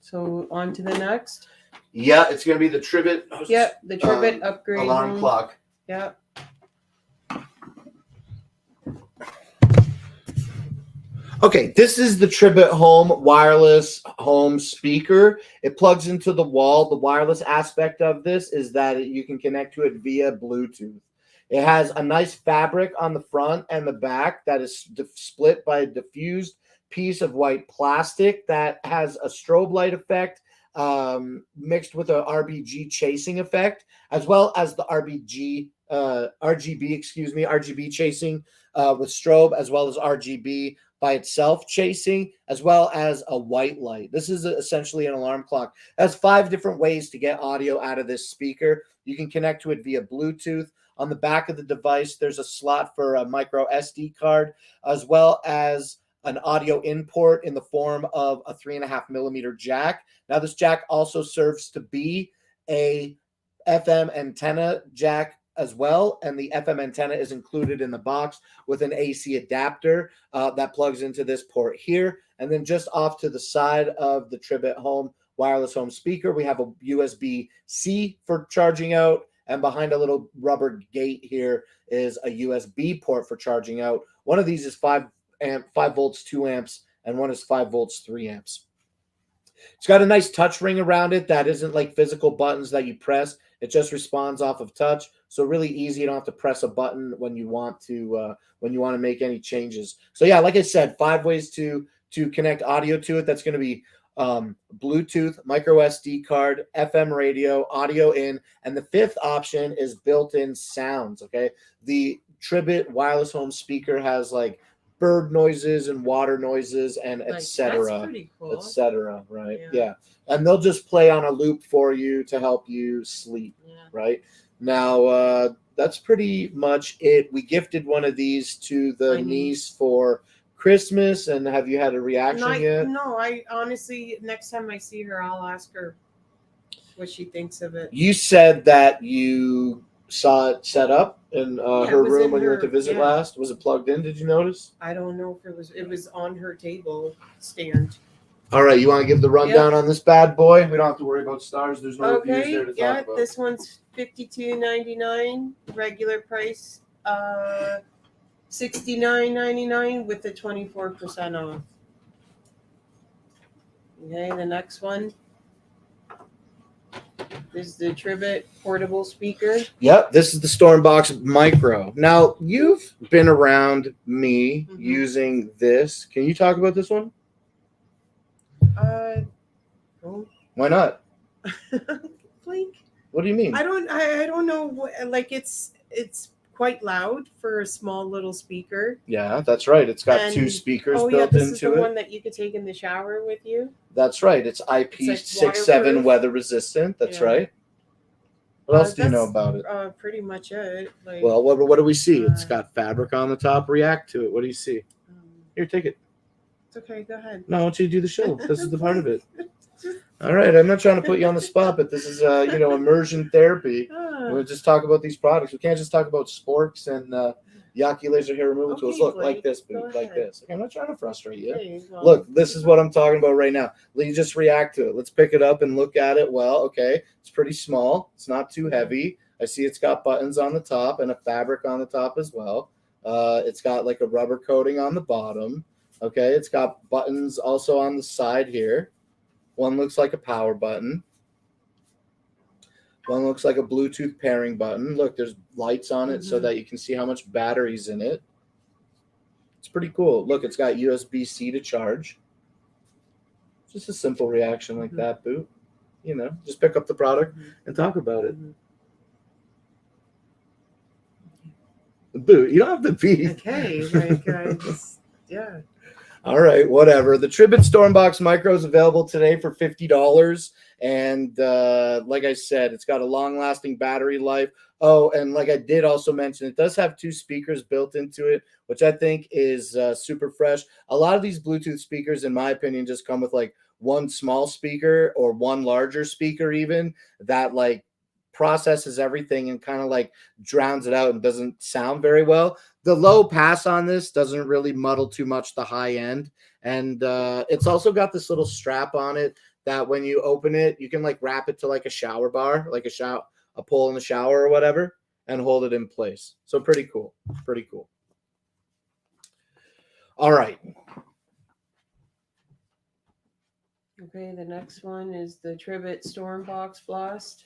So on to the next. Yeah, it's gonna be the Trivet. Yep, the Trivet upgrade alarm clock. Yep. Okay, this is the Trivet Home wireless home speaker. It plugs into the wall. The wireless aspect of this is that you can connect to it via Bluetooth. It has a nice fabric on the front and the back that is split by a diffused piece of white plastic that has a strobe light effect mixed with a RGB chasing effect, as well as the RGB RGB chasing with strobe, as well as RGB by itself chasing, as well as a white light. This is essentially an alarm clock. It has 5 different ways to get audio out of this speaker. You can connect to it via Bluetooth. On the back of the device, there's a slot for a micro SD card, as well as an audio import in the form of a 3.5 millimeter jack. Now, this jack also serves to be a FM antenna jack as well, and the FM antenna is included in the box with an AC adapter that plugs into this port here. And then just off to the side of the Tribit Home wireless home speaker, we have a USB-C for charging out, and behind a little rubber gate here is a USB port for charging out. One of these is 5 volts 2 amps, and one is 5 volts 3 amps. It's got a nice touch ring around it that isn't like physical buttons that you press. It just responds off of touch, so really easy. You don't have to press a button when you want to make any changes. So yeah, like I said, 5 ways to connect audio to it. That's going to be Bluetooth, micro SD card, FM radio, audio in, and the 5th option is built-in sounds. Okay, the Tribit wireless home speaker has like bird noises and water noises and etc. That's pretty cool. Etc. Right? Yeah, and they'll just play on a loop for you to help you sleep. Yeah. Right now, that's pretty much it. We gifted one of these to the niece for Christmas, and have you had a reaction yet? No, I honestly, next time I see her, I'll ask her what she thinks of it. You said that you saw it set up in her room when you went to visit last. Was it plugged in? Did you notice? I don't know if it was. It was on her table stand. All right, you want to give the rundown on this bad boy? We don't have to worry about stars. There's no reviews there to talk about. This one's $52.99 regular price. $69.99 with the 24% off. Okay, the next one is the Tribit portable speaker. Yep, this is the Stormbox Micro. Now, you've been around me using this. Can you talk about this one? No. Why not? Blink. What do you mean? I don't know what, like it's quite loud for a small little speaker. Yeah, that's right. It's got 2 speakers built into it. This is the one that you could take in the shower with you. That's right. It's IP67 weather resistant. That's right. What else do you know about it? Pretty much it. Like, well, what do we see? It's got fabric on the top. React to it. What do you see? Here, take it. It's okay. Go ahead. No, I want you to do the show. This is the part of it. All right. I'm not trying to put you on the spot, but this is immersion therapy. We'll just talk about these products. We can't just talk about sporks and Yaki laser hair removal tools. Look, like this, like this. Okay, I'm not trying to frustrate you. Okay, well, look, this is what I'm talking about right now. You just react to it. Let's pick it up and look at it. Well, okay, it's pretty small. It's not too heavy. I see it's got buttons on the top and a fabric on the top as well. It's got like a rubber coating on the bottom. Okay, it's got buttons also on the side here. One looks like a power button. One looks like a Bluetooth pairing button. Look, there's lights on it so that you can see how much battery's in it. It's pretty cool. Look, it's got USB-C to charge. Just a simple reaction like that, Boo. Just pick up the product and talk about it. Boo, you don't have to be. Okay, like, yeah. All right, whatever. The Tribit Stormbox Micro is available today for $50. And like I said, it's got a long-lasting battery life. Oh, and like I did also mention, it does have 2 speakers built into it, which I think is super fresh. A lot of these Bluetooth speakers, in my opinion, just come with like one small speaker or one larger speaker even that like processes everything and kind of like drowns it out and doesn't sound very well. The low pass on this doesn't really muddle too much the high end. And it's also got this little strap on it that when you open it, you can like wrap it to like a shower bar, like a pole in the shower or whatever, and hold it in place. So pretty cool. Pretty cool. All right. Okay, the next one is the Tribit Stormbox Blast.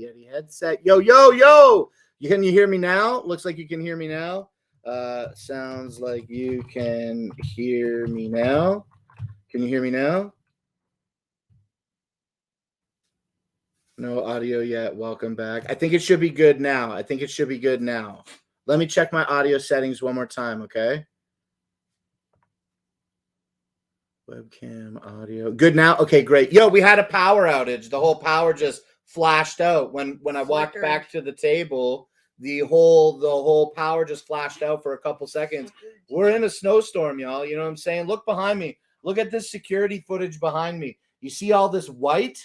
Yeti headset. Yo, yo, yo. Can you hear me now? Looks like you can hear me now. Sounds like you can hear me now. Can you hear me now? No audio yet. Welcome back. I think it should be good now. Let me check my audio settings one more time, okay? Webcam audio. Good now? Okay, great. Yo, we had a power outage. The whole power just flashed out when I walked back to the table. The whole power just flashed out for a couple seconds. We're in a snowstorm, y'all. You know what I'm saying? Look behind me. Look at this security footage behind me. You see all this white?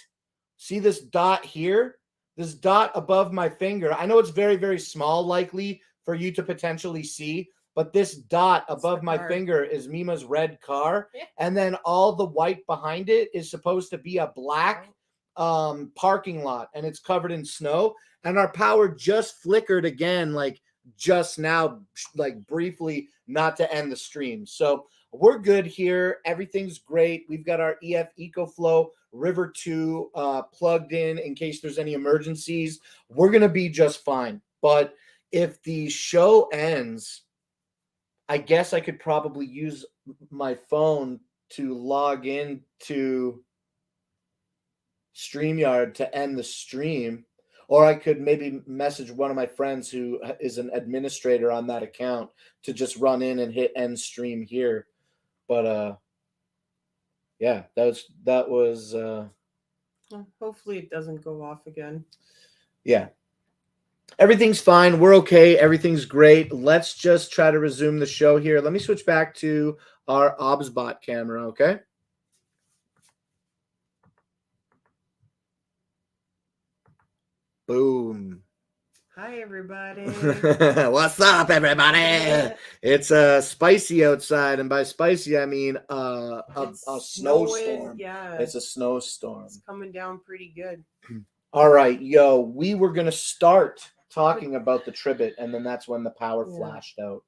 See this dot here? This dot above my finger. I know it's very, very small, likely for you to potentially see, but this dot above my finger is Mima's red car. Yeah. And then all the white behind it is supposed to be a black parking lot, and it's covered in snow. And our power just flickered again, like just now, like briefly, not to end the stream. So we're good here. Everything's great. We've got our EF EcoFlow River 2 plugged in case there's any emergencies. We're going to be just fine. But if the show ends, I guess I could probably use my phone to log in to StreamYard to end the stream. Or I could maybe message one of my friends who is an administrator on that account to just run in and hit end stream here. But yeah, that was hopefully it doesn't go off again. Yeah. Everything's fine. We're okay. Everything's great. Let's just try to resume the show here. Let me switch back to our OBSBot camera, okay? Boom. Hi, everybody. What's up, everybody? It's spicy outside, and by spicy, I mean a snowstorm. Yeah. It's a snowstorm. It's coming down pretty good. All right, yo, we were going to start talking about the Tribbit, and then that's when the power flashed out.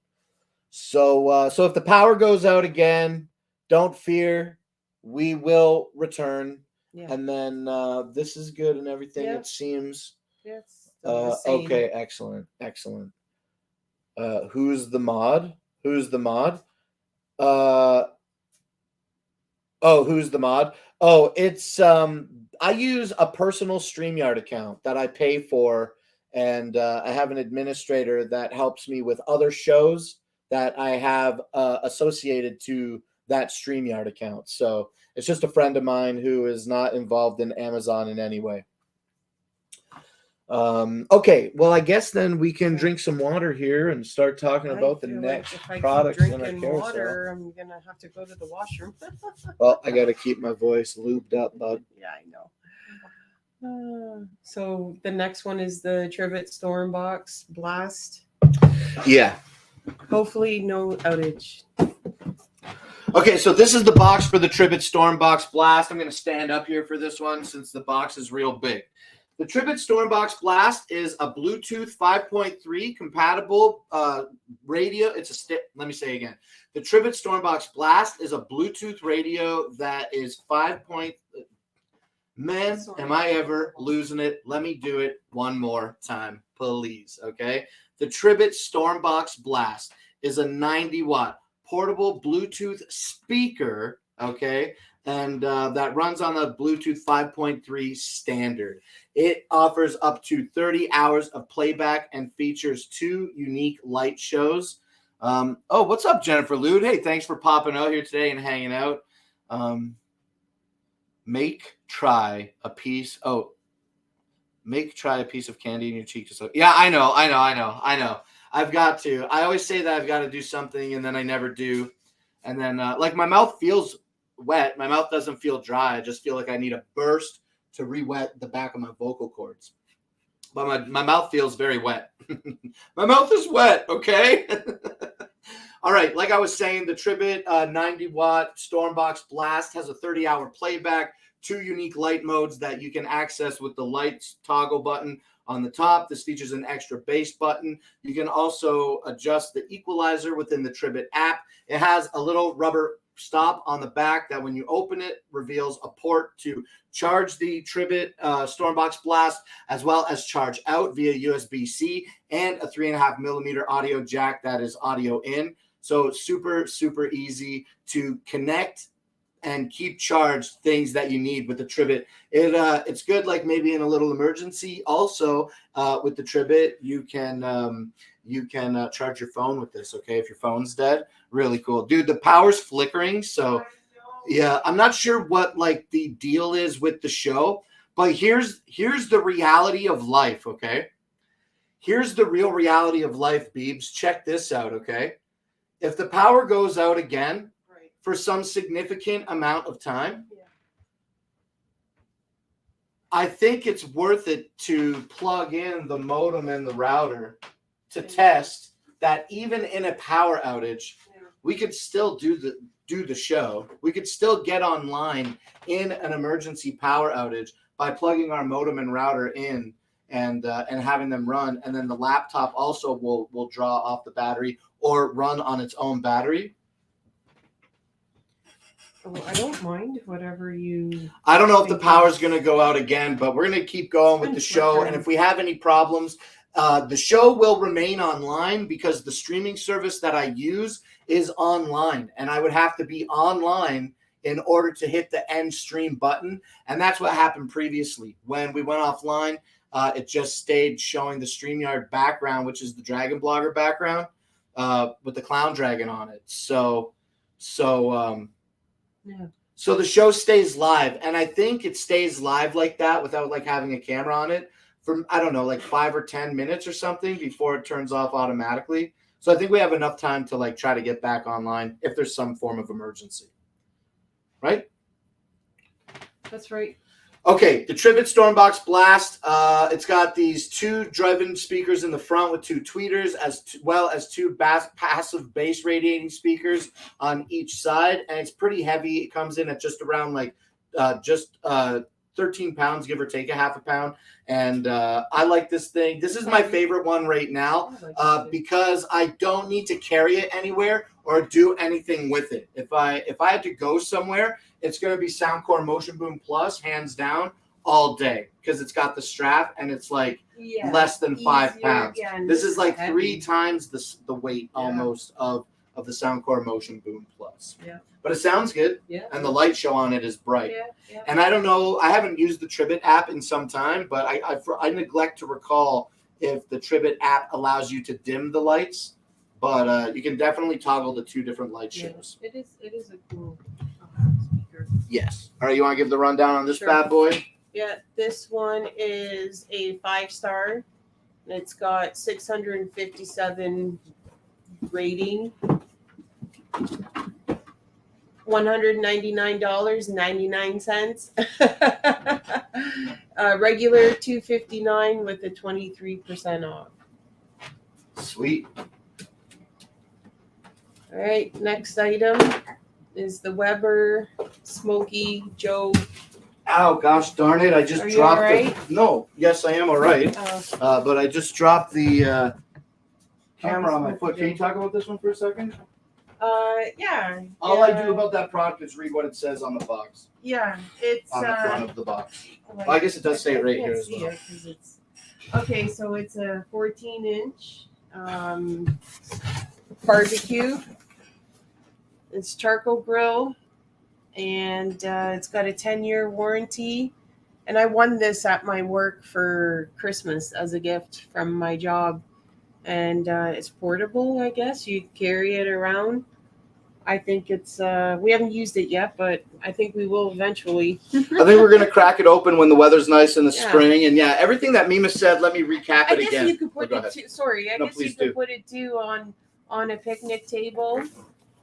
So if the power goes out again, don't fear. We will return. Yeah. And then this is good and everything, it seems. Yes. Okay, excellent. Who's the mod? Who's the mod? It's I use a personal StreamYard account that I pay for, and I have an administrator that helps me with other shows that I have associated to that StreamYard account. So it's just a friend of mine who is not involved in Amazon in any way. Okay, well, I guess then we can drink some water here and start talking about the next products in our carousel. Water, I'm gonna have to go to the washroom. Well, I gotta keep my voice lubed up, bud. Yeah, I know. So the next one is the Tribbit Stormbox Blast. Yeah. Hopefully, no outage. Okay, so this is the box for the Tribbit Stormbox Blast. I'm gonna stand up here for this one since the box is real big. The Tribbit Stormbox Blast is a Bluetooth 5.3 compatible radio. Let me say again. The Tribbit Stormbox Blast is a Bluetooth radio that is 5. Man, am I ever losing it? Let me do it one more time, please. Okay. The Tribbit Stormbox Blast is a 90-watt portable Bluetooth speaker. Okay. And that runs on the Bluetooth 5.3 standard. It offers up to 30 hours of playback and features 2 unique light shows. What's up, Jennifer Lude? Hey, thanks for popping out here today and hanging out. Try a piece of candy in your cheek. Yeah, I know. I've got to. I always say that I've got to do something, and then I never do. And then, like, my mouth feels wet. My mouth doesn't feel dry. I just feel like I need a burst to re-wet the back of my vocal cords. But my mouth feels very wet. My mouth is wet, okay? All right, like I was saying, the Tribbit 90-watt Stormbox Blast has a 30-hour playback, 2 unique light modes that you can access with the lights toggle button on the top. This features an extra bass button. You can also adjust the equalizer within the Tribbit app. It has a little rubber stop on the back that when you open it reveals a port to charge the Trivet Stormbox Blast, as well as charge out via USB-C, and a 3.5 millimeter audio jack that is audio in. So super, super easy to connect and keep charged things that you need with the Trivet. It's good, like maybe in a little emergency. Also, with the Trivet, you can charge your phone with this. Okay, if your phone's dead, really cool, dude. The power's flickering, so yeah, I'm not sure what like the deal is with the show, but here's the reality of life. Okay, here's the real reality of life, Beebs. Check this out. Okay, if the power goes out again for some significant amount of time, I think it's worth it to plug in the modem and the router to test that even in a power outage, we could still do the show. We could still get online in an emergency power outage by plugging our modem and router in and having them run. And then the laptop also will draw off the battery or run on its own battery. Well, I don't mind whatever you. I don't know if the power's going to go out again, but we're going to keep going with the show. And if we have any problems, the show will remain online because the streaming service that I use is online, and I would have to be online in order to hit the end stream button. And that's what happened previously. When we went offline, it just stayed showing the StreamYard background, which is the Dragon Blogger background, with the clown dragon on it. So the show stays live, and I think it stays live like that without like having a camera on it for, I don't know, like 5 or 10 minutes or something before it turns off automatically. So I think we have enough time to like try to get back online if there's some form of emergency. Right? That's right. Okay, the Trivet Stormbox Blast. It's got these 2 driven speakers in the front with 2 tweeters, as well as 2 passive bass radiating speakers on each side, and it's pretty heavy. It comes in at just around like 13 pounds, give or take a half a pound. And I like this thing. This is my favorite one right now because I don't need to carry it anywhere or do anything with it. If I had to go somewhere, it's going to be Soundcore Motion Boom Plus, hands down, all day, because it's got the strap and it's like less than 5 pounds. This is like heavy. 3 times the weight almost of the Soundcore Motion Boom Plus. Yeah. But it sounds good, and the light show on it is bright. Yeah. And I don't know, I haven't used the Trivet app in some time, but I neglect to recall if the Trivet app allows you to dim the lights, but you can definitely toggle the 2 different light shows. It is a cool speaker. Yes. All right, you want to give the rundown on this bad boy? Yeah, this one is a 5-star. It's got 657 rating. $199.99. Regular $259 with a 23% off. Sweet. All right, next item is the Weber Smoky Joe. Ow, gosh darn it. I just dropped it. No, yes, I am all right. But I just dropped the camera on my foot. Can you talk about this one for a second? Yeah. All I do about that product is read what it says on the box. Yeah, it's on the front of the box. Well, I guess it does say it right here as well. Okay, so it's a 14-inch barbecue. It's charcoal grill, and it's got a 10-year warranty. And I won this at my work for Christmas as a gift from my job. And it's portable, I guess. You carry it around. I think it's, we haven't used it yet, but I think we will eventually. I think we're going to crack it open when the weather's nice in the spring. And everything that Mima said, let me recap it again. I guess you could put it too, put it too on a picnic table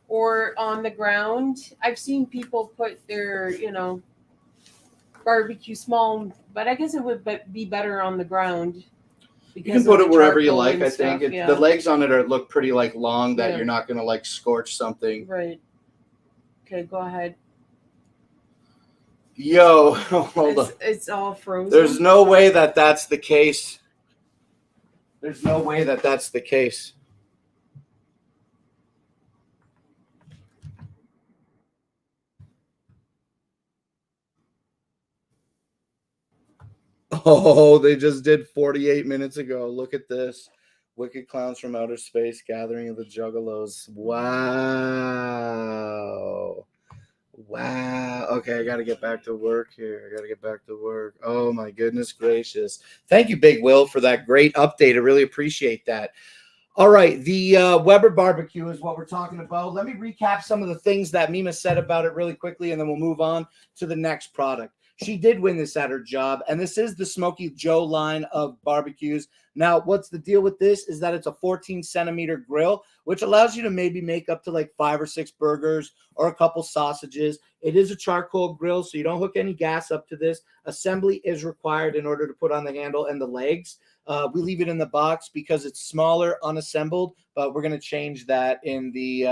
or on the ground. I've seen people put their, barbecue small, but I guess it would be better on the ground. You can put it wherever you like, I think. The legs on it look pretty long that you're not going to scorch something. Right. Okay, go ahead. Yo, hold on. It's all frozen. There's no way that that's the case. There's no way that that's the case. Oh, they just did 48 minutes ago. Look at this. Wicked Clowns from Outer Space, Gathering of the Juggalos. Wow. Wow. Okay, I got to get back to work here. Oh, my goodness gracious. Thank you, Big Will, for that great update. I really appreciate that. All right, the Weber barbecue is what we're talking about. Let me recap some of the things that Mima said about it really quickly, and then we'll move on to the next product. She did win this at her job, and this is the Smoky Joe line of barbecues. Now, what's the deal with this is that it's a 14-centimeter grill, which allows you to maybe make up to like 5 or 6 burgers or a couple sausages. It is a charcoal grill, so you don't hook any gas up to this. Assembly is required in order to put on the handle and the legs. We leave it in the box because it's smaller, unassembled, but we're going to change that in the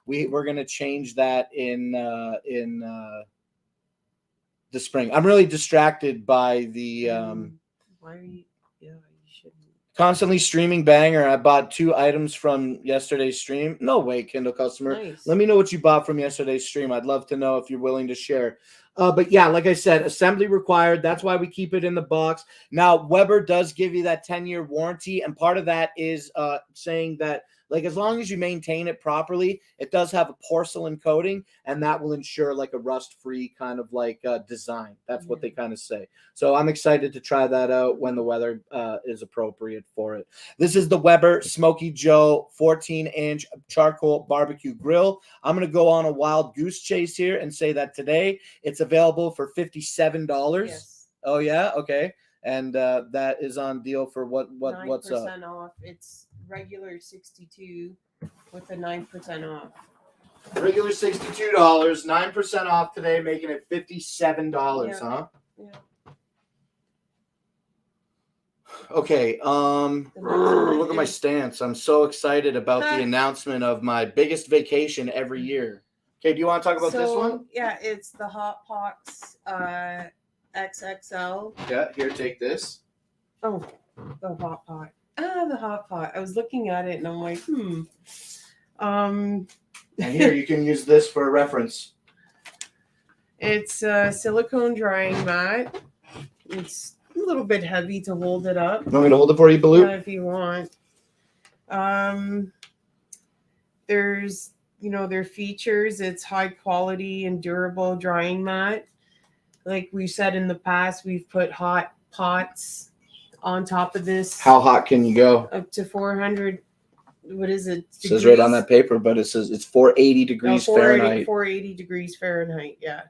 we're going to change that in the spring. I'm really distracted by the why are you? Yeah, you shouldn't. Constantly streaming banger. I bought 2 items from yesterday's stream. No way, Kindle customer. Nice. Let me know what you bought from yesterday's stream. I'd love to know if you're willing to share. But yeah, like I said, assembly required. That's why we keep it in the box. Now, Weber does give you that 10-year warranty, and part of that is saying that, like, as long as you maintain it properly, it does have a porcelain coating, and that will ensure like a rust-free kind of like design. That's what they kind of say. So I'm excited to try that out when the weather is appropriate for it. This is the Weber Smoky Joe 14-inch charcoal barbecue grill. I'm going to go on a wild goose chase here and say that today it's available for $57. Yes. Oh, yeah? Okay. And that is on deal for what's up? 9% off. It's regular $62 with a 9% off. Regular $62, 9% off today, making it $57, huh? Yeah. Okay, look at my stance. I'm so excited about the announcement of my biggest vacation every year. Okay, do you want to talk about this one? Yeah, it's the Hot Pox XXL. Yeah, here, take this. Oh, the Hot Pot. The Hot Pot. I was looking at it and I'm like, And here, you can use this for a reference. It's a silicone drying mat. It's a little bit heavy to hold it up. You want me to hold it for you, Baloo? If you want. There's, their features. It's high quality and durable drying mat. Like we said in the past, we've put hot pots on top of this. How hot can you go? Up to 400. What is it? It says right on that paper, but it says it's 480 degrees Fahrenheit. 480 degrees Fahrenheit, yeah.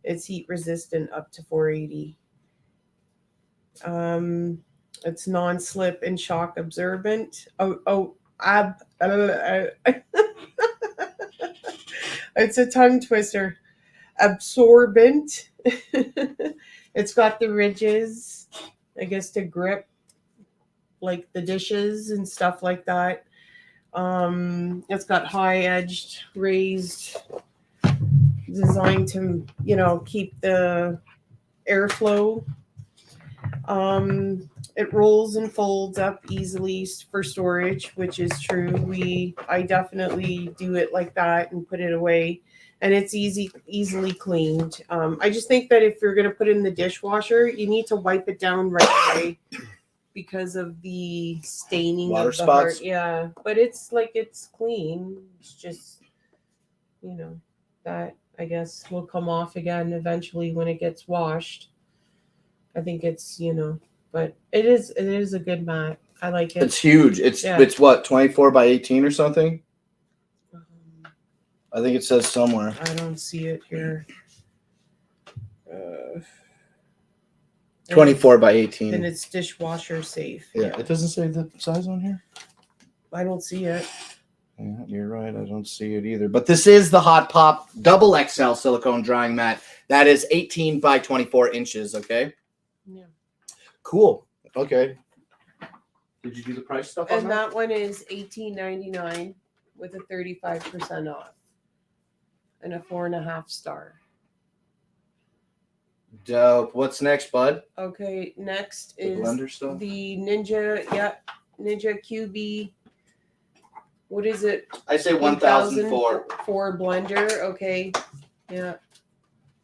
It's heat resistant up to 480. It's non-slip and shock absorbent. It's a tongue twister. Absorbent. It's got the ridges, I guess, to grip like the dishes and stuff like that. It's got high-edged, raised, designed to, keep the airflow. It rolls and folds up easily for storage, which is true. I definitely do it like that and put it away. And it's easily cleaned. I just think that if you're going to put it in the dishwasher, you need to wipe it down right away because of the staining water of the spots. heart. Yeah, but it's clean. It's just, that I guess will come off again eventually when it gets washed. I think it's, but it is a good mat. I like it. It's huge. It's what, 24 by 18 or something? I think it says somewhere. I don't see it here. 24 by 18. And it's dishwasher safe. Yeah, it doesn't say the size on here. I don't see it. Yeah, you're right. I don't see it either. But this is the Hot Pop Double XL silicone drying mat. That is 18 by 24 inches, okay? Yeah. Cool. Okay. Did you do the price stuff on and that one is $18.99 with a 35% off. And a 4.5 star. Dope. What's next, bud? Okay, next is the Ninja QB. What is it? I say 1,004 for blender. Okay, yeah,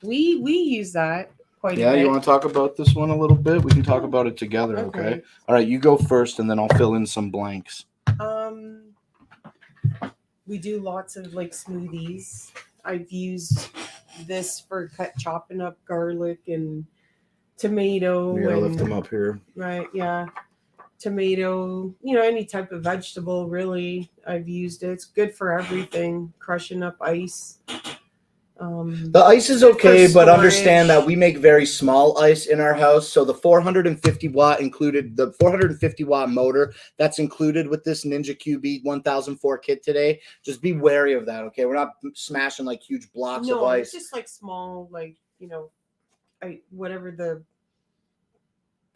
we use that. quite a Yeah, bit. you want to talk about this one a little bit? We can talk about it together, okay? All right, you go first, and then I'll fill in some blanks. We do lots of like smoothies. I've used this for chopping up garlic and tomato. Yeah, and lift them up here. Right, yeah. Tomato, any type of vegetable, really. I've used it. It's good for everything. Crushing up ice. The ice is okay, but understand that we make very small ice in our house. So the 450 watt included the 450 watt motor that's included with this Ninja QB 1004 kit today. Just be wary of that, okay? We're not smashing like huge blocks of ice. It's just like small, like whatever the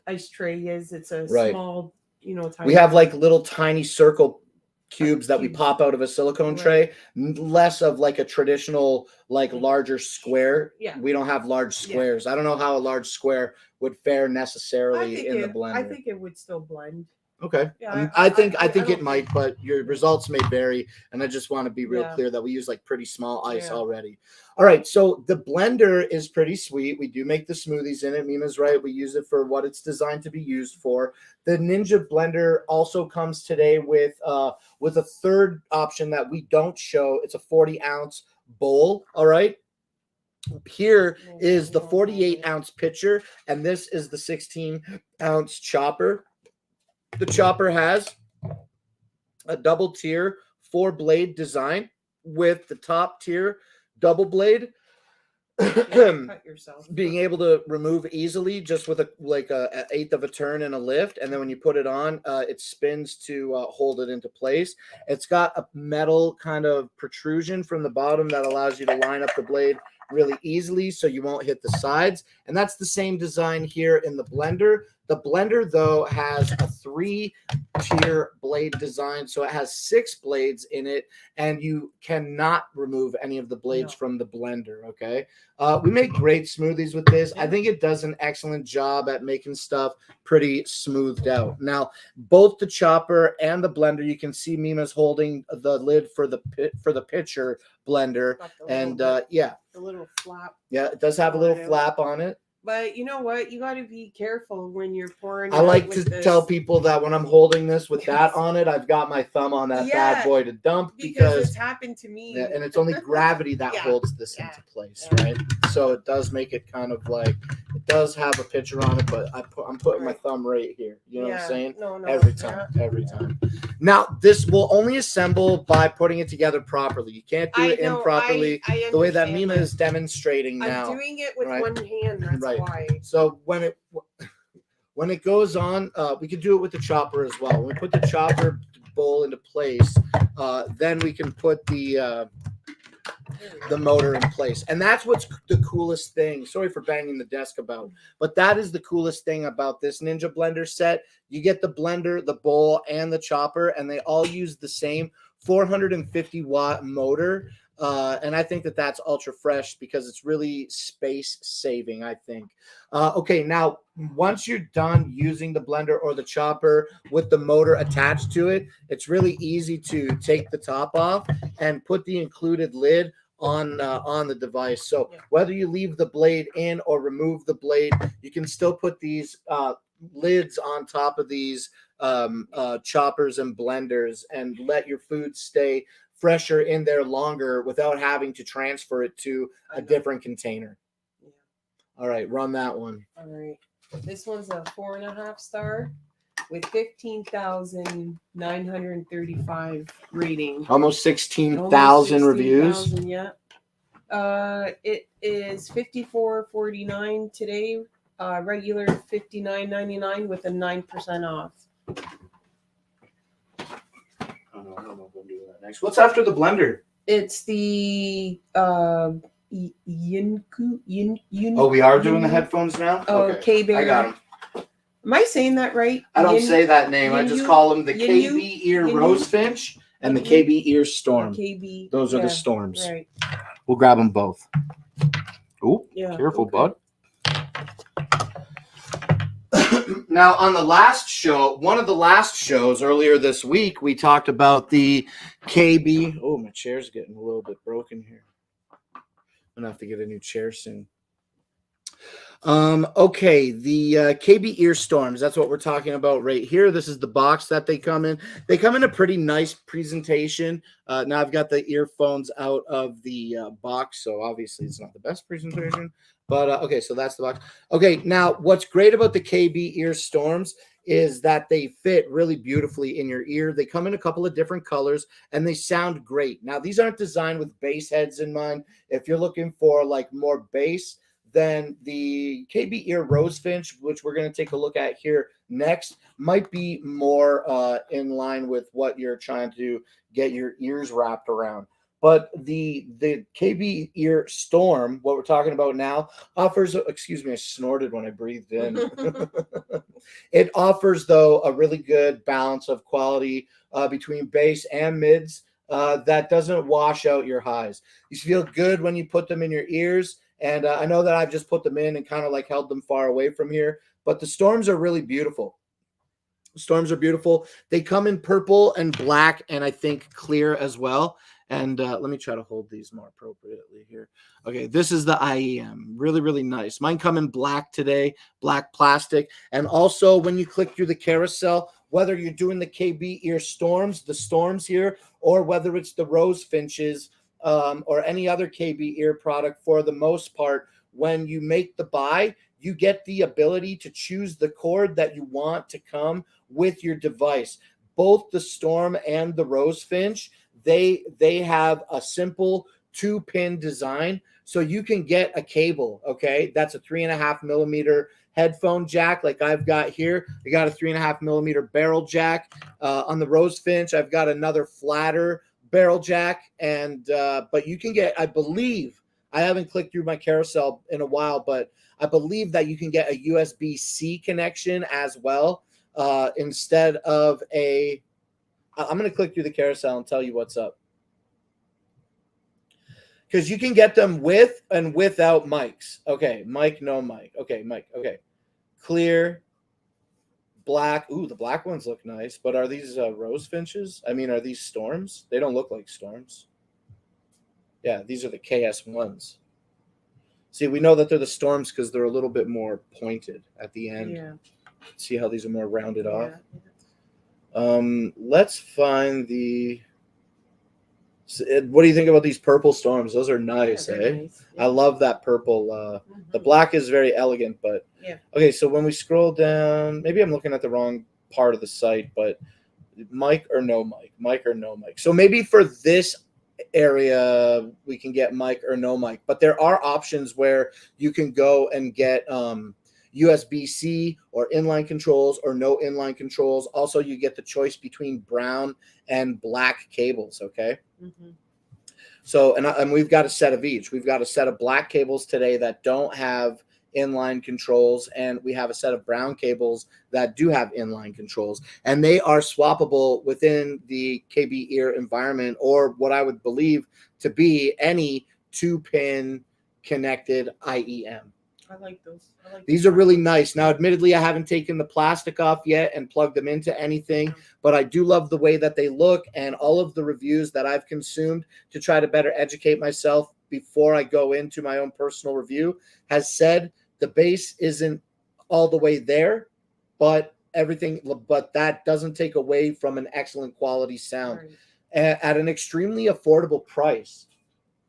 ice tray is. It's a small, tiny. We have like little tiny circle cubes that we pop out of a silicone tray, less of like a traditional like larger square. Yeah, we don't have large squares. I don't know how a large square would fare necessarily in the blender. I think it would still blend. Okay. Yeah, I think it might, but your results may vary, and I just want to be real clear that we use like pretty small ice already. All right, so the blender is pretty sweet. We do make the smoothies in it. Mima's right. We use it for what it's designed to be used for. The Ninja blender also comes today with a third option that we don't show. It's a 40-ounce bowl. All right. Here is the 48-ounce pitcher, and this is the 16-ounce chopper. The chopper has a double tier 4-blade design with the top tier double blade being able to remove easily just with an eighth of a turn and a lift. And then when you put it on, it spins to hold it into place. It's got a metal kind of protrusion from the bottom that allows you to line up the blade really easily so you won't hit the sides. And that's the same design here in the blender. The blender, though, has a 3-tier blade design, so it has 6 blades in it, and you cannot remove any of the blades from the blender, okay? We make great smoothies with this. I think it does an excellent job at making stuff pretty smoothed out. Now, both the chopper and the blender, you can see Mima's holding the lid for the pitcher blender, and the little flap. Yeah, it does have a little flap on it. But you know what? You got to be careful when you're pouring. I like to tell people that when I'm holding this with that on it, I've got my thumb on that bad boy to dump because it's happened to me. Yeah, and it's only gravity that holds this into place, right? So it does make it kind of like it does have a picture on it, but I'm putting my thumb right here. You know what I'm saying? No. Every time. Now this will only assemble by putting it together properly. You can't do it improperly the way that Mima is demonstrating now. I'm doing it with one hand. That's why. So when it goes on, we can do it with the chopper as well. When we put the chopper bowl into place, then we can put the motor in place. And that's what's the coolest thing. Sorry for banging the desk about, but that is the coolest thing about this Ninja blender set. You get the blender, the bowl, and the chopper, and they all use the same 450 watt motor. And I think that that's ultra fresh because it's really space saving, I think. Okay, now once you're done using the blender or the chopper with the motor attached to it, it's really easy to take the top off and put the included lid on the device. So whether you leave the blade in or remove the blade, you can still put these lids on top of these choppers and blenders and let your food stay fresher in there longer without having to transfer it to a different container. Yeah. All right, run that one. All right. This one's a 4.5 star with 15,935 rating. Almost 16,000 reviews. 16,000, yeah. It is $54.49 today. Regular $59.99 with a 9% off. I don't know if I'm doing that next. What's after the blender? It's the Yinku. Oh, we are doing the headphones now? Oh, okay. K-Bear. I got them. Am I saying that right? I don't say that name. I just call them the KB Ear Rosefinch and the KB Ear Storm. KB. Those are the storms. Right. We'll grab them both. Oh, careful, bud. Now, on the last show, one of the last shows earlier this week, we talked about the KB. Oh, my chair's getting a little bit broken here. I'm going to have to get a new chair soon. Okay, the KB ear storms. That's what we're talking about right here. This is the box that they come in. They come in a pretty nice presentation. Now I've got the earphones out of the box, so obviously it's not the best presentation. But okay, so that's the box. Okay, now what's great about the KB ear storms is that they fit really beautifully in your ear. They come in a couple of different colors and they sound great. Now these aren't designed with bass heads in mind. If you're looking for like more bass, then the KB ear rosefinch, which we're going to take a look at here next, might be more in line with what you're trying to get your ears wrapped around. But the KB ear storm, what we're talking about now, offers, excuse me, I snorted when I breathed in. It offers, though, a really good balance of quality between bass and mids that doesn't wash out your highs. You feel good when you put them in your ears. And I know that I've just put them in and kind of like held them far away from here, but the storms are really beautiful. Storms are beautiful. They come in purple and black, and I think clear as well. And let me try to hold these more appropriately here. Okay, this is the IEM. Really, really nice. Mine come in black today, black plastic. And also when you click through the carousel, whether you're doing the KB ear storms, the storms here, or whether it's the rose finches, or any other KB ear product, for the most part, when you make the buy, you get the ability to choose the cord that you want to come with your device. Both the Storm and the Rosefinch, they have a simple 2-pin design, so you can get a cable. Okay, that's a 3.5 millimeter headphone jack, like I've got here. I got a 3.5 millimeter barrel jack. On the Rosefinch, I've got another flatter barrel jack, and but you can get, I believe, I haven't clicked through my carousel in a while, but I believe that you can get a USB-C connection as well, instead of a, I'm going to click through the carousel and tell you what's up, because you can get them with and without mics. Okay, mic, no mic. Okay, mic. Okay, clear, black. Ooh, the black ones look nice, but are these rose finches? I mean, are these storms? They don't look like storms. Yeah, these are the KS1s. See, we know that they're the storms because they're a little bit more pointed at the end. Yeah. See how these are more rounded off? Yeah. Let's find the... What do you think about these purple storms? Those are nice, Yeah, eh? nice. Yeah. I love that purple. The black is very elegant, but... Yeah. Okay, so when we scroll down, maybe I'm looking at the wrong part of the site, but mic or no mic? Mic or no mic? So maybe for this area we can get mic or no mic, but there are options where you can go and get USB-C or inline controls or no inline controls. Also, you get the choice between brown and black cables. Okay. Mm-hmm. So, and we've got a set of each. We've got a set of black cables today that don't have inline controls, and we have a set of brown cables that do have inline controls, and they are swappable within the KB ear environment, or what I would believe to be any 2-pin connected IEM. I like those. These are really nice. Now, admittedly, I haven't taken the plastic off yet and plugged them into anything, but I do love the way that they look, and all of the reviews that I've consumed to try to better educate myself before I go into my own personal review has said the bass isn't all the way there, but that doesn't take away from an excellent quality sound at an extremely affordable price.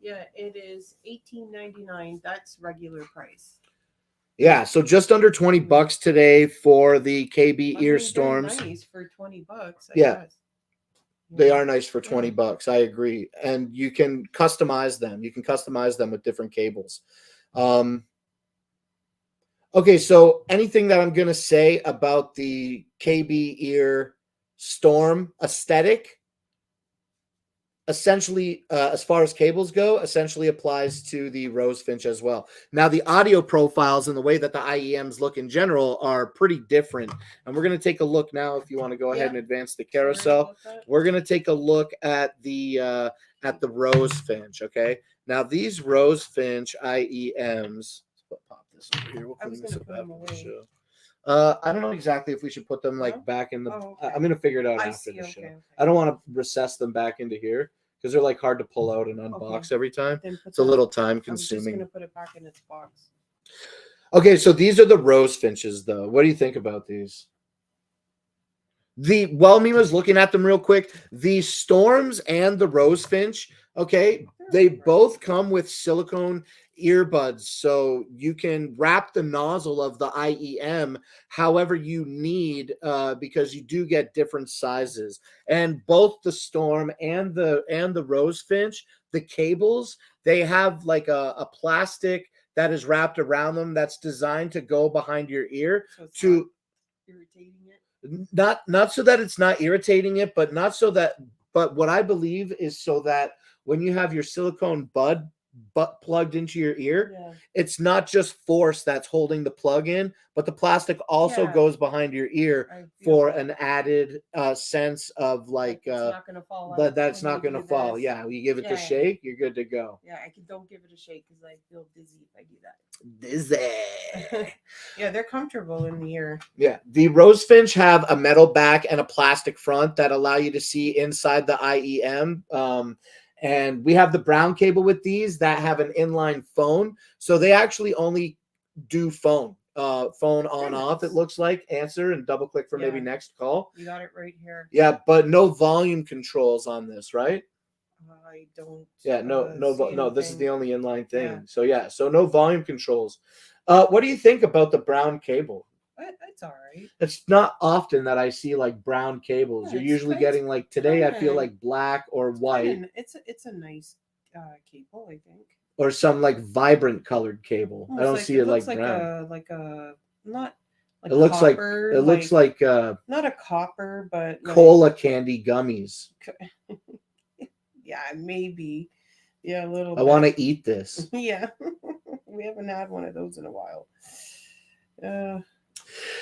Yeah, it is $18.99. That's regular price. Yeah, so just under $20 today for the KB ear storms. Nice for $20. I guess. They are nice for Yeah. $20. I agree, and you can customize them. You can customize them with different cables. Okay, so anything that I'm going to say about the KB ear storm aesthetic, essentially, as far as cables go, essentially applies to the Rosefinch as well. Now, the audio profiles and the way that the IEMs look in general are pretty different. And we're going to take a look now, if you want to go ahead and advance the carousel. We're going to take a look at the Rosefinch, okay? Now, these Rosefinch IEMs... Pop this over here. We'll clean this up after the show. I don't know exactly if we should put them like back in the... okay. I'm going to figure it out after the show. Okay. I don't want to recess them back into here because they're like hard to pull out and unbox every time. It's a little time consuming. I'm just going to put it back in its box. Okay, so these are the rose finches, though. What do you think about these? While Mima's looking at them real quick, the storms and the rose finch, okay, they both come with silicone earbuds, so you can wrap the nozzle of the IEM however you need, because you do get different sizes. And both the storm and the rose finch, the cables, they have like a plastic that is wrapped around them that's designed to go behind your ear So it's to not irritating it. not so that it's not irritating it, but not so that, but what I believe is so that when you have your silicone butt plugged into your ear, Yeah. it's not just force that's holding the plug in, but the plastic also Yeah. goes behind your ear I feel for that. an added sense of like it's not gonna fall out that that's when not you going to do fall. this. Yeah, you give it the Yeah. shake, you're good to go. Yeah, don't give it a shake because I feel dizzy if I do that. Dizzy. Yeah, they're comfortable in the ear. Yeah, the rose finch have a metal back and a plastic front that allow you to see inside the IEM. And we have the brown cable with these that have an inline phone, so they actually only do phone on off. It looks like answer and double click for maybe next call. You got it right here. Yeah, but no volume controls on this, right? I don't. Yeah, no. This is the only inline thing. Yeah. So yeah, so no volume controls. What do you think about the brown cable? It's all right. It's not often that I see like brown cables. Yeah, You're usually getting like today. I feel like black or white, It's a nice cable, I think. or some like vibrant colored cable. I don't see it like brown. Not like It looks like copper, it looks like not a copper, but cola candy gummies. Yeah, maybe. Yeah, a little. I want to eat this. Yeah, we haven't had one of those in a while.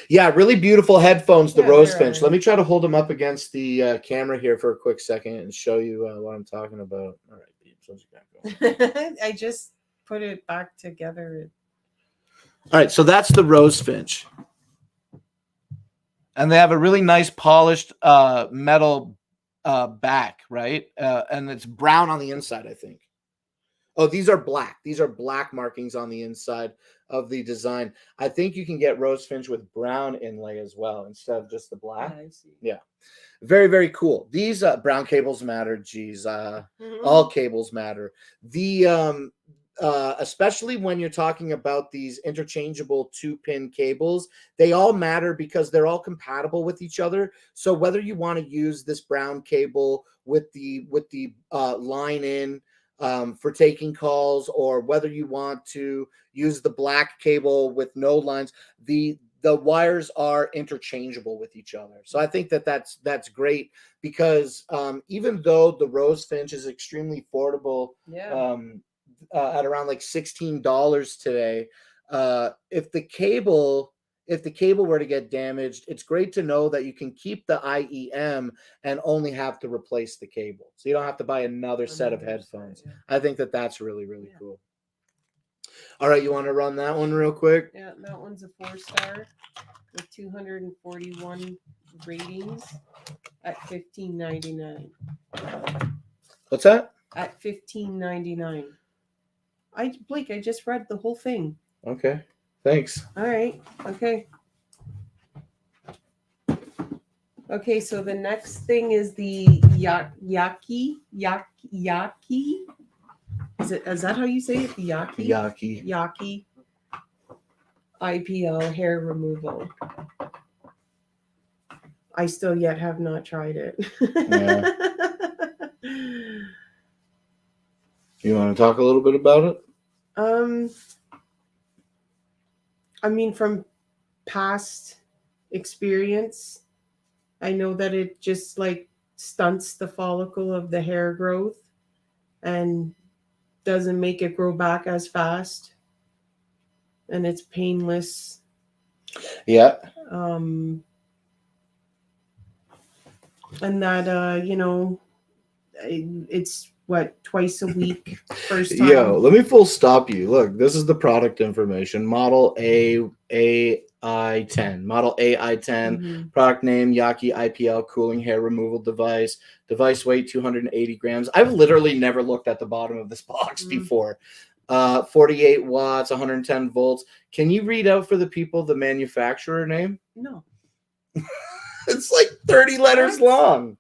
Yeah, really beautiful headphones, the Yeah, rose they finch. are. Let me try to hold them up against the camera here for a quick second and show you what I'm talking about. All right, peeps, what you got going? I just put it back together. All right, so that's the rose finch. And they have a really nice polished metal back, right? And it's brown on the inside, I think. Oh, these are black. These are black markings on the inside of the design. I think you can get rose finch with brown inlay as well instead of just the black. I see. Yeah. Very, very cool. These brown cables matter. Geez, all cables matter. The especially when you're talking about these interchangeable 2-pin cables, they all matter because they're all compatible with each other. So whether you want to use this brown cable with the line in for taking calls, or whether you want to use the black cable with no lines, the wires are interchangeable with each other. So I think that's great because even though the rose finch is extremely affordable, at around like $16 today, if the cable were to get damaged, it's great to know that you can keep the IEM and only have to replace the cable. So you don't have to buy another set of headphones. I think that's really, really cool. All right, you want to run that one real quick? Yeah, that one's a 4-star with 241 ratings at $15.99. What's that? At $15.99. Blake, I just read the whole thing. Okay, thanks. All right. Okay. Okay, so the next thing is the Yaki. Is that how you say it? The Yaki IPL hair removal. I still yet have not tried it. Yeah. You want to talk a little bit about it? I mean, from past experience, I know that it just like stunts the follicle of the hair growth and doesn't make it grow back as fast, and it's painless. Yeah. And that it's what, twice a week first time. Yo, let me full stop you. Look, this is the product information. Model AI10. Model AI10. Product name Yaki IPL cooling hair removal device. Device weight 280 grams. I've literally never looked at the bottom of this box before. 48 watts, 110 volts. Can you read out for the people the manufacturer name? No. It's like 30 letters What? long.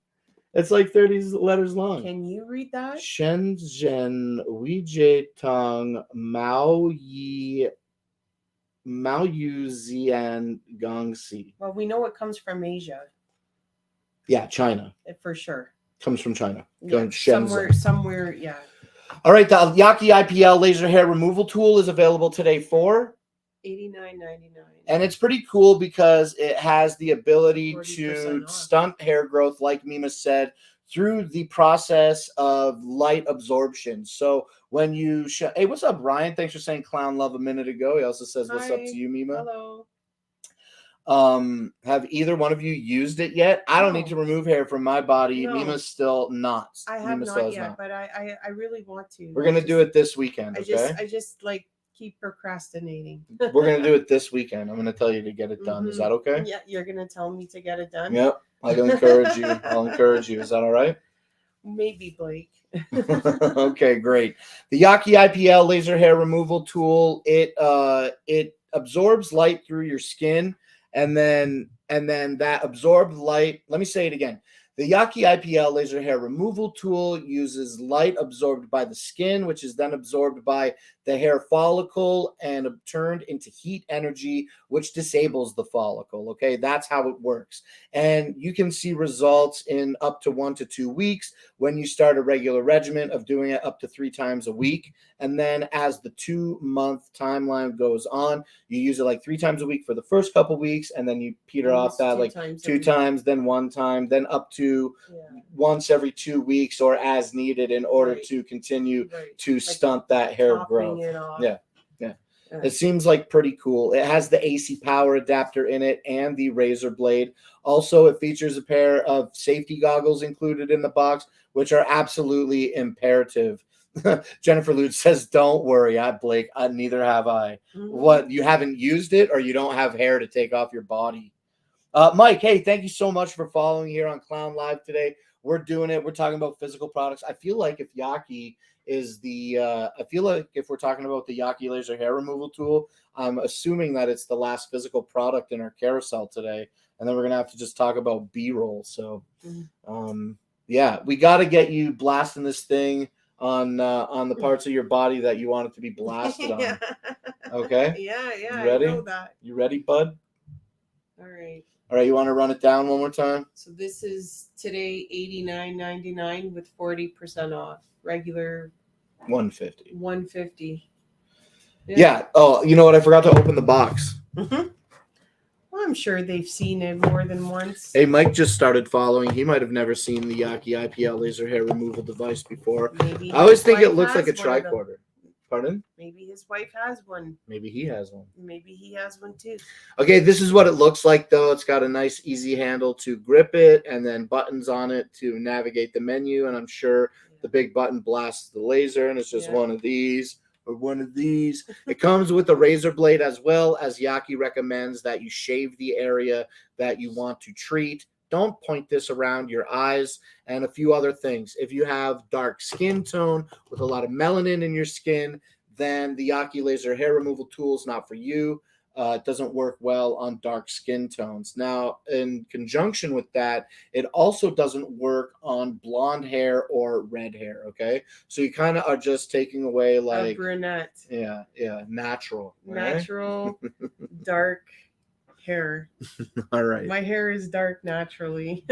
It's like 30 letters long. Can you read that? Shenzhen Weijie Tong Mao Yu Zian Gongxi. Well, we know it comes from Asia, Yeah, China. for sure. Comes from China. Yeah, Shenzhen. somewhere, yeah. All right, the Yaki IPL laser hair removal tool is available today for $89.99. and it's pretty cool because it has the ability 40% to off. stunt hair growth, like Mima said, through the process of light absorption. So when you hey, what's up, Ryan? Thanks for saying clown love a minute ago. He also says, what's up Hi. to you, Mima? Hello. Have either one of you used it yet? I don't need to remove hair from my body. No. Mima's still not. I have Mima not yet, but I really want to. We're gonna do it this weekend. Okay. I just like keep procrastinating. We're gonna do it this weekend. I'm gonna tell you to get it done. Is that okay? Yeah, you're gonna tell me to get it done. Yep. I'll encourage you. I'll encourage you. Is that all right? Maybe, Blake. Okay, great. The Yaki IPL laser hair removal tool, it absorbs light through your skin, and then that absorbed light, let me say it again. The Yaki IPL laser hair removal tool uses light absorbed by the skin, which is then absorbed by the hair follicle and turned into heat energy, which disables the follicle. Okay, that's how it works. And you can see results in up to 1 to 2 weeks when you start a regular regimen of doing it up to 3 times a week. And then as the 2-month timeline goes on, you use it like 3 times a week for the first couple weeks, and then you peter off that like 2 times, then 1 time, then up to once every 2 weeks or as needed in order to continue to stunt that hair growth. Yeah. It seems like pretty cool. It has the AC power adapter in it and the razor blade. Also, it features a pair of safety goggles included in the box, which are absolutely imperative. Jennifer Lute says, don't worry, Blake, neither have I. What, you haven't used it or you don't have hair to take off your body? Mike, hey, thank you so much for following here on Clown Live today. We're doing it. We're talking about physical products. I feel like if Yaki is I feel like if we're talking about the Yaki laser hair removal tool, I'm assuming that it's the last physical product in our carousel today. And then we're going to have to just talk about B-roll. So, yeah, we got to get you blasting this thing on the parts of your body that you want it to be blasted on. Okay? Yeah, you ready? I know that. You ready, bud? All right. All right, you want to run it down one more time? So this is today $89.99 with 40% off. Regular $150. $150. Yeah. Oh, you know what? I forgot to open the box. Well, I'm sure they've seen it more than once. Hey, Mike just started following. He might have never seen the Yaki IPL laser hair removal device before. Maybe I always think it looks like a tricorder. Pardon? Maybe his wife has one. Maybe he has one. Maybe he has one too. Okay, this is what it looks like, though. It's got a nice, easy handle to grip it, and then buttons on it to navigate the menu. And I'm sure the big button blasts the laser, and it's just one of these or one of these. It comes with a razor blade as well, as Yaki recommends that you shave the area that you want to treat. Don't point this around your eyes, and a few other things. If you have dark skin tone with a lot of melanin in your skin, then the Yaki laser hair removal tool is not for you. It doesn't work well on dark skin tones. Now, in conjunction with that, it also doesn't work on blonde hair or red hair, okay? So you kind of are just taking away like... a brunette. Yeah, natural. Natural, dark hair. All right. My hair is dark naturally.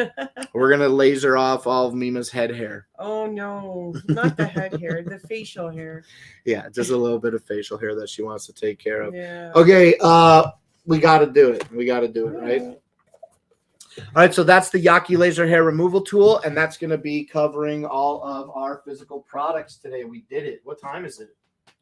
We're going to laser off all of Mima's head hair. Oh, no. Not the head hair, the facial hair. Yeah, just a little bit of facial hair that she wants to take care of. Yeah. Okay, we got to do it. We got to do it, right? All right, so that's the Yaki laser hair removal tool, and that's going to be covering all of our physical products today. We did it. What time is it?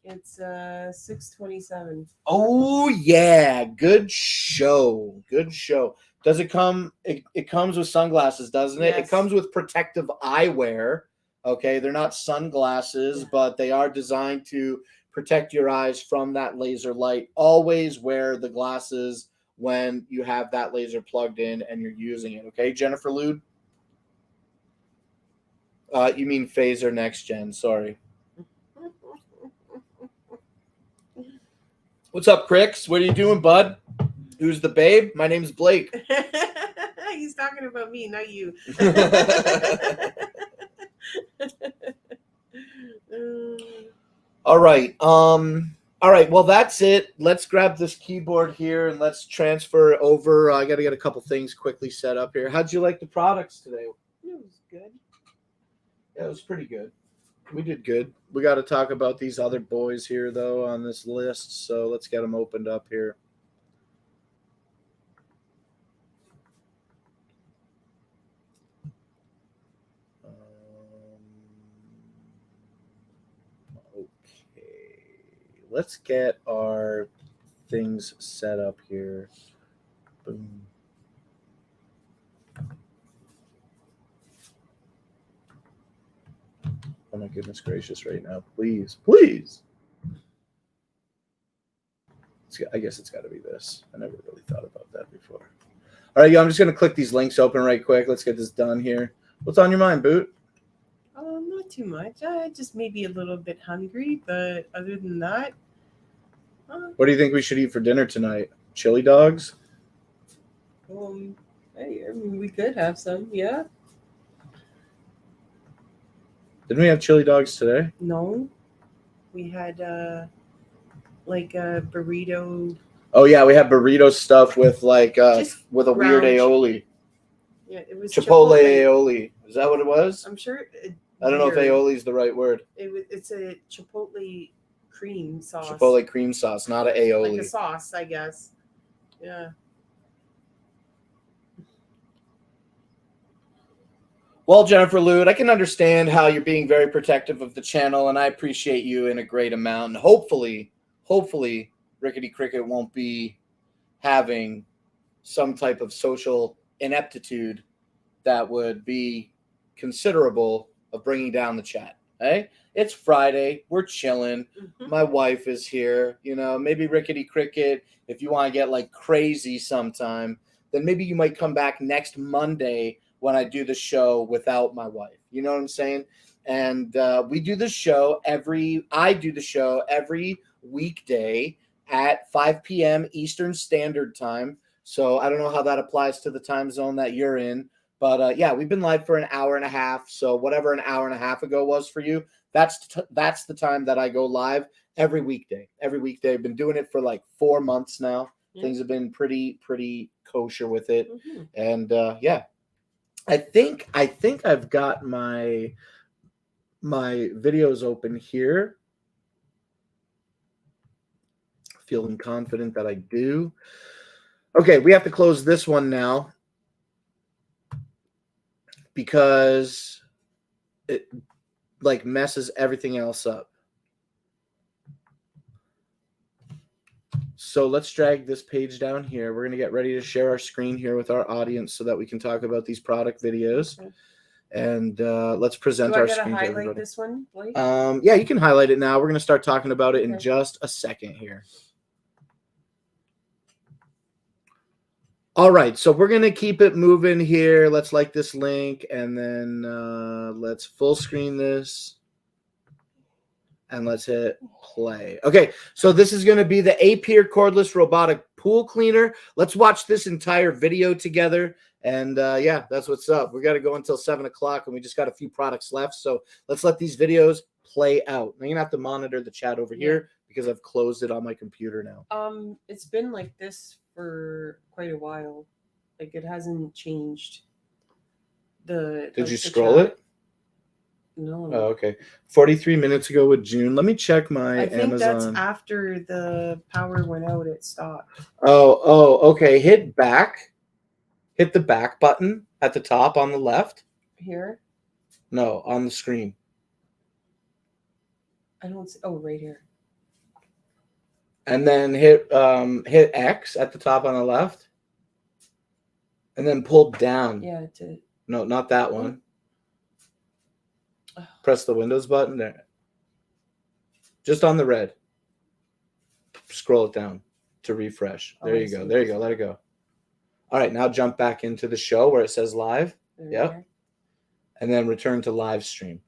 It's 6:27. Oh yeah, good show. Good show. Does it come? It comes with sunglasses, doesn't it? Yes. It comes with protective eyewear. Okay, they're not sunglasses, but they are designed to protect your eyes from that laser light. Always wear the glasses when you have that laser plugged in and you're using it. Okay, Jennifer Lude? You mean Phaser Next Gen? Sorry. What's up, Crix? What are you doing, bud? Who's the babe? My name's Blake. He's talking about me, not you. All right. All right. Well, that's it. Let's grab this keyboard here and let's transfer over. I got to get a couple things quickly set up here. How'd you like the products today? It was good. Yeah, it was pretty good. We did good. We got to talk about these other boys here, though, on this list. So let's get them opened up here. Okay. Let's get our things set up here. Boom. Oh my goodness gracious right now. Please, please. I guess it's got to be this. I never really thought about that before. All right, yo, I'm just going to click these links open right quick. Let's get this done here. What's on your mind, Boot? Not too much. I just maybe a little bit hungry, but other than that. What do you think we should eat for dinner tonight? Chili dogs? Hey, I mean, we could have some, yeah. Didn't we have chili dogs today? No. We had like a burrito. Oh yeah, we had burrito stuff with like with a weird ground aioli. Yeah, it was Chipotle aioli. Is that what it was? I'm sure. I don't know if aioli is the right word. It's a chipotle cream sauce. Chipotle cream sauce, not an aioli. Like a sauce, I guess. Yeah. Well, Jennifer Lewd, I can understand how you're being very protective of the channel, and I appreciate you in a great amount. And hopefully, Rickety Cricket won't be having some type of social ineptitude that would be considerable of bringing down the chat. Hey, it's Friday. We're chilling. Mm-hmm. My wife is here. You know, maybe Rickety Cricket, if you want to get like crazy sometime, then maybe you might come back next Monday when I do the show without my wife. You know what I'm saying? And I do the show every weekday at 5 p.m. Eastern Standard Time. So I don't know how that applies to the time zone that you're in. But yeah, we've been live for an hour and a half. So whatever an hour and a half ago was for you, that's the time that I go live every weekday. Every weekday. I've been doing it for like 4 months now. Yeah. Things have been pretty kosher with it. Mm-hmm. And yeah. I think I've got my videos open here. Feeling confident that I do. Okay, we have to close this one now because it like messes everything else up. So let's drag this page down here. We're going to get ready to share our screen here with our audience so that we can talk about these product videos. Okay. And let's present our screen. Do I got to highlight this one, Blake? Yeah, you can highlight it now. We're going to start talking about it in just a second here. All right, so we're going to keep it moving here. Let's like this link, and then let's full screen this. And let's hit play. Okay, so this is going to be the Apier cordless robotic pool cleaner. Let's watch this entire video together. And yeah, that's what's up. We got to go until 7 o'clock, and we just got a few products left. So let's let these videos play out. I'm going to have to monitor the chat over here because I've closed it on my computer now. It's been like this for quite a while. Like it hasn't changed. Did you scroll it? No. Oh, okay. 43 minutes ago with June. Let me check my Amazon. I think that's after the power went out. It stopped. Oh, okay. Hit back. Hit the back button at the top on the left. Here? No, on the screen. I don't see. Oh, right here. And then hit X at the top on the left. And then pull down. Yeah, No, not that one. Press the Windows button there. Just on the red. Scroll it down to refresh. There you go. There you go. Let it go. All right, now jump back into the show where it says live. Yep. And then return to live stream.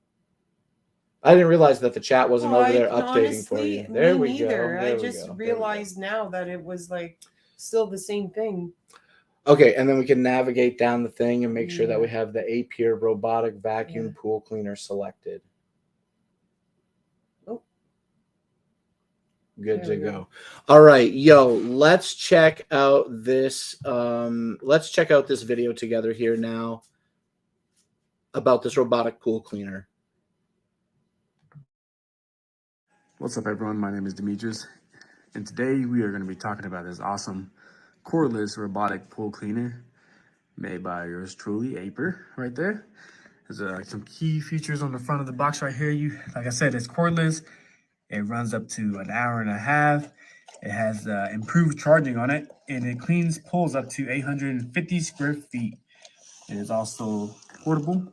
I didn't realize that the chat wasn't Well, over there I updating for honestly, you. There me we neither. go. I There we just go. There we go. realized now that it was like still the same thing. Okay, and then we can navigate down the thing and make sure that we Yeah. have the Apure robotic vacuum Yeah. pool cleaner selected. Oh, Good there to we go. All right, yo, let's check out this video together here now about this robotic pool cleaner. What's up, everyone? My name is Demetrius, and today we are going to be talking about this awesome cordless robotic pool cleaner made by yours truly, Aper, right there. There's some key features on the front of the box right here. Like I said, it's cordless. It runs up to an hour and a half. It has improved charging on it, and it cleans pools up to 850 square feet. It is also portable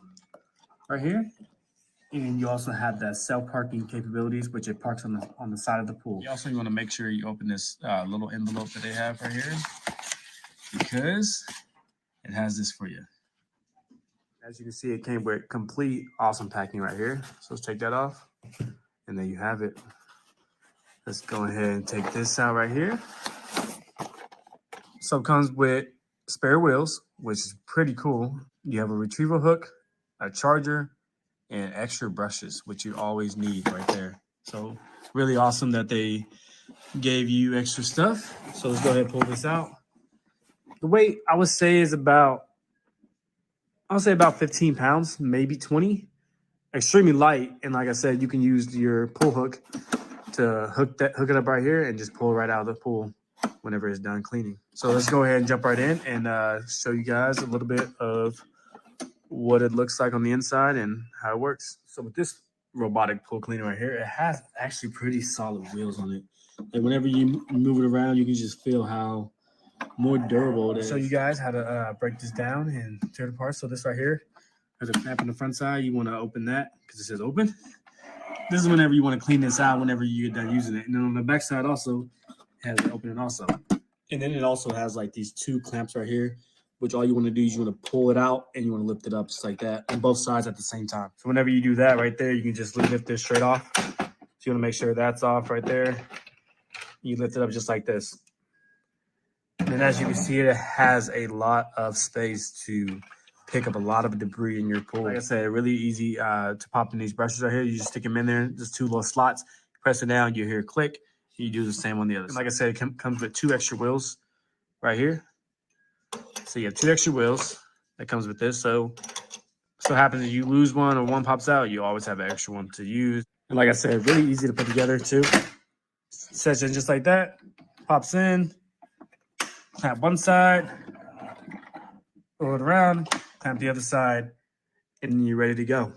right here. And you also have the self-parking capabilities, which it parks on the side of the pool. You want to make sure you open this little envelope that they have right here, because it has this for you. As you can see, it came with complete awesome packing right here. So let's take that off, and there you have it. Let's go ahead and take this out right here. So it comes with spare wheels, which is pretty cool. You have a retrieval hook, a charger, and extra brushes, which you always need right there. So really awesome that they gave you extra stuff. So let's go ahead and pull this out. The weight, I would say, is about 15 pounds, maybe 20. Extremely light. And like I said, you can use your pull hook to hook it up right here and just pull right out of the pool whenever it's done cleaning. So let's go ahead and jump right in and show you guys a little bit of what it looks like on the inside and how it works. So with this robotic pool cleaner right here, it has actually pretty solid wheels on it. And whenever you move it around, you can just feel how more durable it is. Show you guys how to break this down and tear it apart. So this right here has a clamp on the front side. You want to open that because it says open. This is whenever you want to clean this out, whenever you get done using it. And then on the back side also has an opening also. And then it also has like these two clamps right here, which all you want to do is you want to pull it out and you want to lift it up just like that on both sides at the same time. So whenever you do that right there, you can just lift this straight off. So you want to make sure that's off right there. You lift it up just like this. And as you can see, it has a lot of space to pick up a lot of debris in your pool. Like I said, really easy to pop in these brushes right here. You just stick them in there, just two little slots. Press it down, you hear a click. You do the same on the other side. Like I said, it comes with two extra wheels right here. So you have two extra wheels that comes with this. So happens if you lose one or one pops out, you always have an extra one to use. And like I said, really easy to put together too. Sets in just like that, pops in, clamp one side, roll it around, clamp the other side, and then you're ready to go.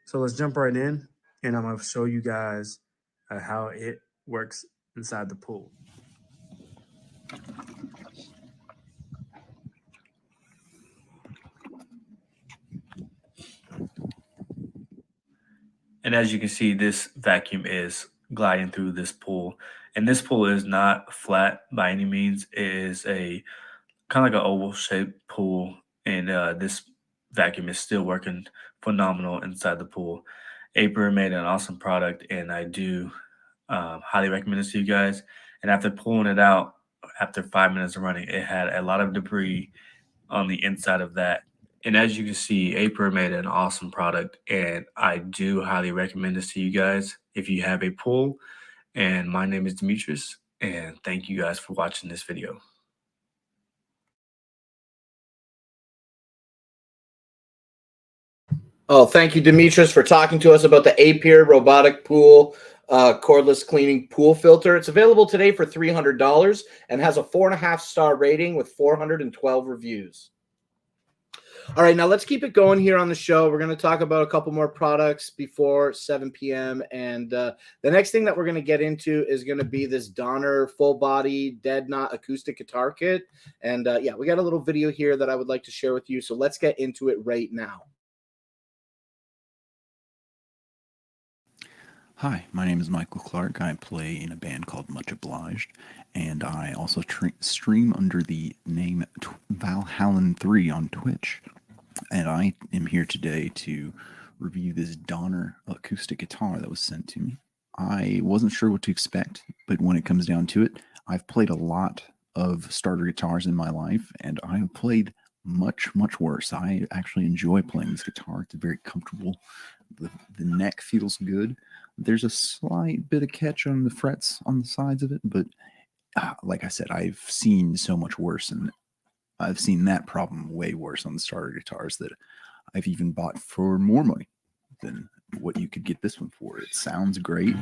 So let's jump right in, and I'm gonna show you guys how it works inside the pool. And as you can see, this vacuum is gliding through this pool. And this pool is not flat by any means. It is a kind of like an oval shaped pool. And this vacuum is still working phenomenal inside the pool. Aper made an awesome product, and I do highly recommend this to you guys. And after pulling it out, after 5 minutes of running, it had a lot of debris on the inside of that. And as you can see, Aper made an awesome product, and I do highly recommend this to you guys if you have a pool. And my name is Demetrius, and thank you guys for watching this video. Oh, thank you, Demetrius, for talking to us about the Apure robotic pool cordless cleaning pool filter. It's available today for $300 and has a 4.5-star rating with 412 reviews. All right, now let's keep it going here on the show. We're going to talk about a couple more products before 7 p.m. And the next thing that we're going to get into is going to be this Donner full body dead knot acoustic guitar kit. And yeah, we got a little video here that I would like to share with you. So let's get into it right now. Hi, my name is Michael Clark. I play in a band called Much Obliged, and I also stream under the name Valhallan3 on Twitch. And I am here today to review this Donner acoustic guitar that was sent to me. I wasn't sure what to expect, but when it comes down to it, I've played a lot of starter guitars in my life, and I have played much, much worse. I actually enjoy playing this guitar. It's very comfortable. The neck feels good. There's a slight bit of catch on the frets on the sides of it, but like I said, I've seen so much worse, and I've seen that problem way worse on the starter guitars that I've even bought for more money than what you could get this one for. It sounds great.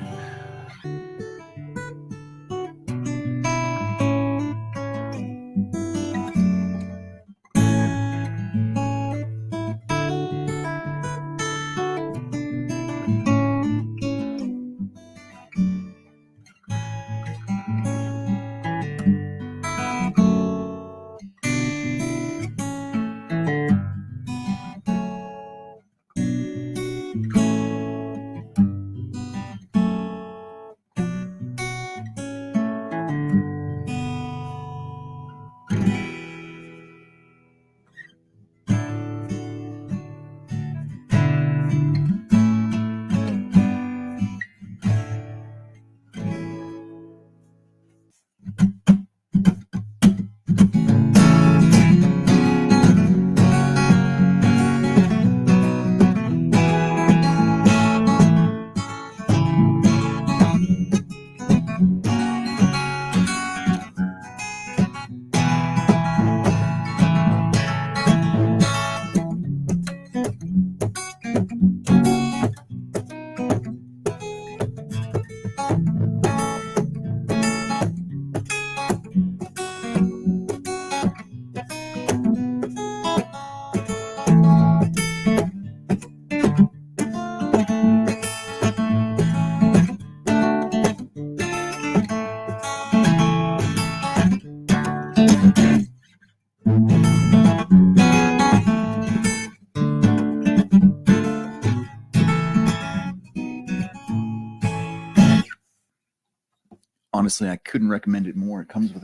Honestly, I couldn't recommend it more. It comes with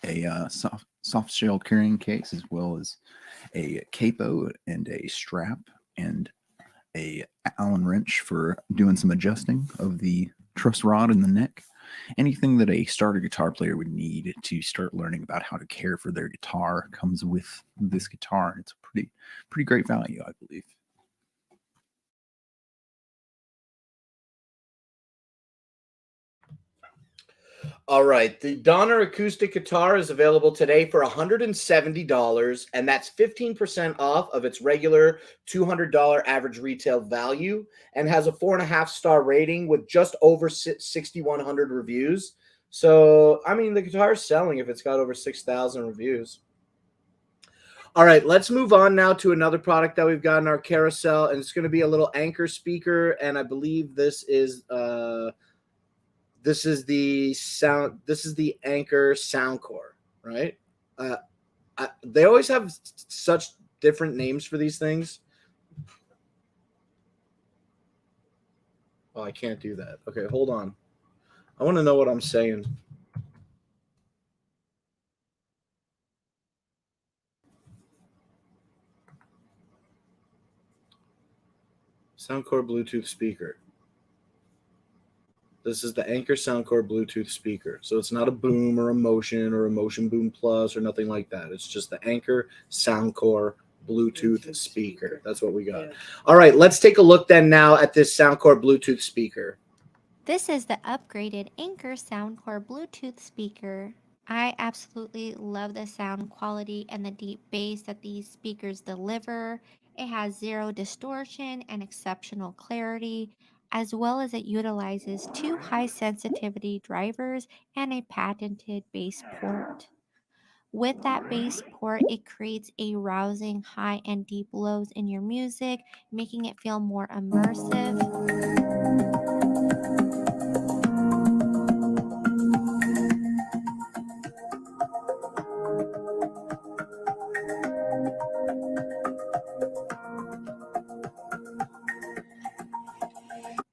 a soft shell carrying case, as well as a capo and a strap and a Allen wrench for doing some adjusting of the truss rod in the neck. Anything that a starter guitar player would need to start learning about how to care for their guitar comes with this guitar. It's a pretty great value, I believe. All right. The Donner acoustic guitar is available today for $170, and that's 15% off of its regular $200 average retail value, and has a 4.5-star rating with just over 6,100 reviews. So, I mean, the guitar is selling if it's got over 6,000 reviews. All right, let's move on now to another product that we've got in our carousel, and it's going to be a little Anchor speaker, and I believe this is the sound. This is the Anchor Soundcore, right? They always have such different names for these things. Oh, I can't do that. Okay, hold on. I want to know what I'm saying. Soundcore Bluetooth speaker. This is the Anchor Soundcore Bluetooth speaker. So it's not a Boom or a Motion Boom Plus or nothing like that. It's just the Anchor Soundcore Bluetooth speaker. That's what we got. Yeah. All right, let's take a look then now at this Soundcore Bluetooth speaker. This is the upgraded Anchor Soundcore Bluetooth speaker. I absolutely love the sound quality and the deep bass that these speakers deliver. It has zero distortion and exceptional clarity, as well as it utilizes 2 high sensitivity drivers and a patented bass port. With that bass port, it creates a rousing high and deep lows in your music, making it feel more immersive.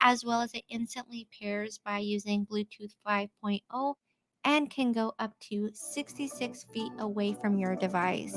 As well as it instantly pairs by using Bluetooth 5.0 and can go up to 66 feet away from your device.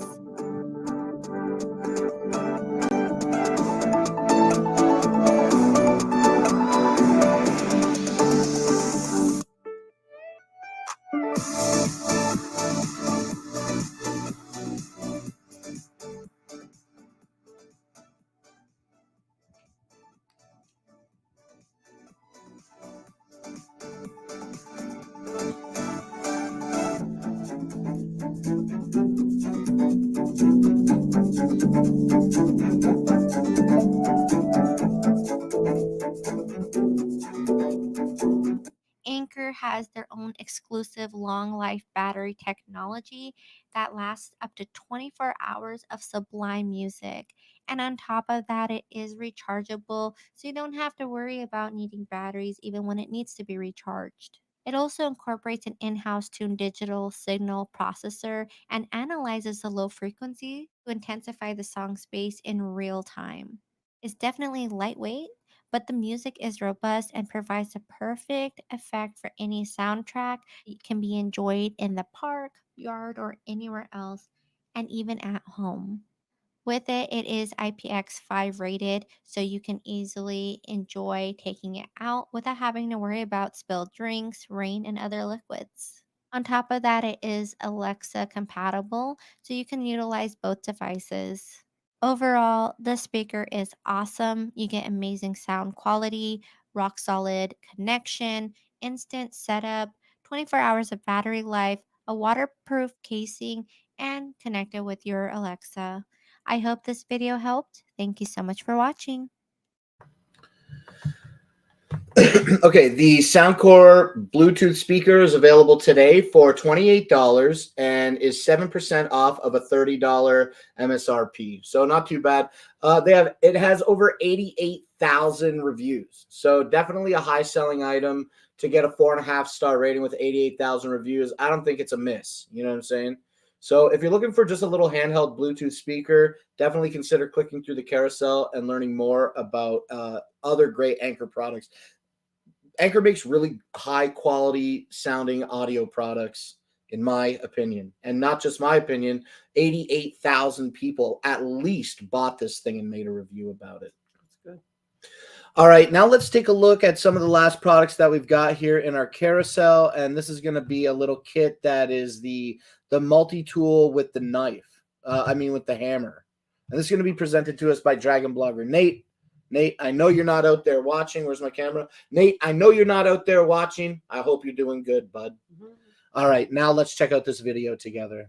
Anchor has their own exclusive long life battery technology that lasts up to 24 hours of sublime music. And on top of that, it is rechargeable, so you don't have to worry about needing batteries even when it needs to be recharged. It also incorporates an in house tuned digital signal processor and analyzes the low frequency to intensify the song's bass in real time. It's definitely lightweight, but the music is robust and provides a perfect effect for any soundtrack. It can be enjoyed in the park, yard, or anywhere else, and even at home. With it, it is IPX5 rated, so you can easily enjoy taking it out without having to worry about spilled drinks, rain, and other liquids. On top of that, it is Alexa compatible, so you can utilize both devices. Overall, the speaker is awesome. You get amazing sound quality, rock solid connection, instant setup, 24 hours of battery life, a waterproof casing, and connected with your Alexa. I hope this video helped. Thank you so much for watching. Okay, the Soundcore Bluetooth speaker is available today for $28 and is 7% off of a $30 MSRP. So not too bad. It has over 88,000 reviews. So definitely a high selling item. To get a 4.5 star rating with 88,000 reviews, I don't think it's a miss. You know what I'm saying? So if you're looking for just a little handheld Bluetooth speaker, definitely consider clicking through the carousel and learning more about other great Anchor products. Anchor makes really high quality sounding audio products, in my opinion. And not just my opinion, 88,000 people at least bought this thing and made a review about it. That's good. All right, now let's take a look at some of the last products that we've got here in our carousel. And this is going to be a little kit that is the multi-tool with the knife. With the hammer. And this is going to be presented to us by Dragon Blogger Nate. Nate, I know you're not out there watching. Where's my camera? Nate, I know you're not out there watching. I hope you're doing good, bud. Mm-hmm. All right, now let's check out this video together.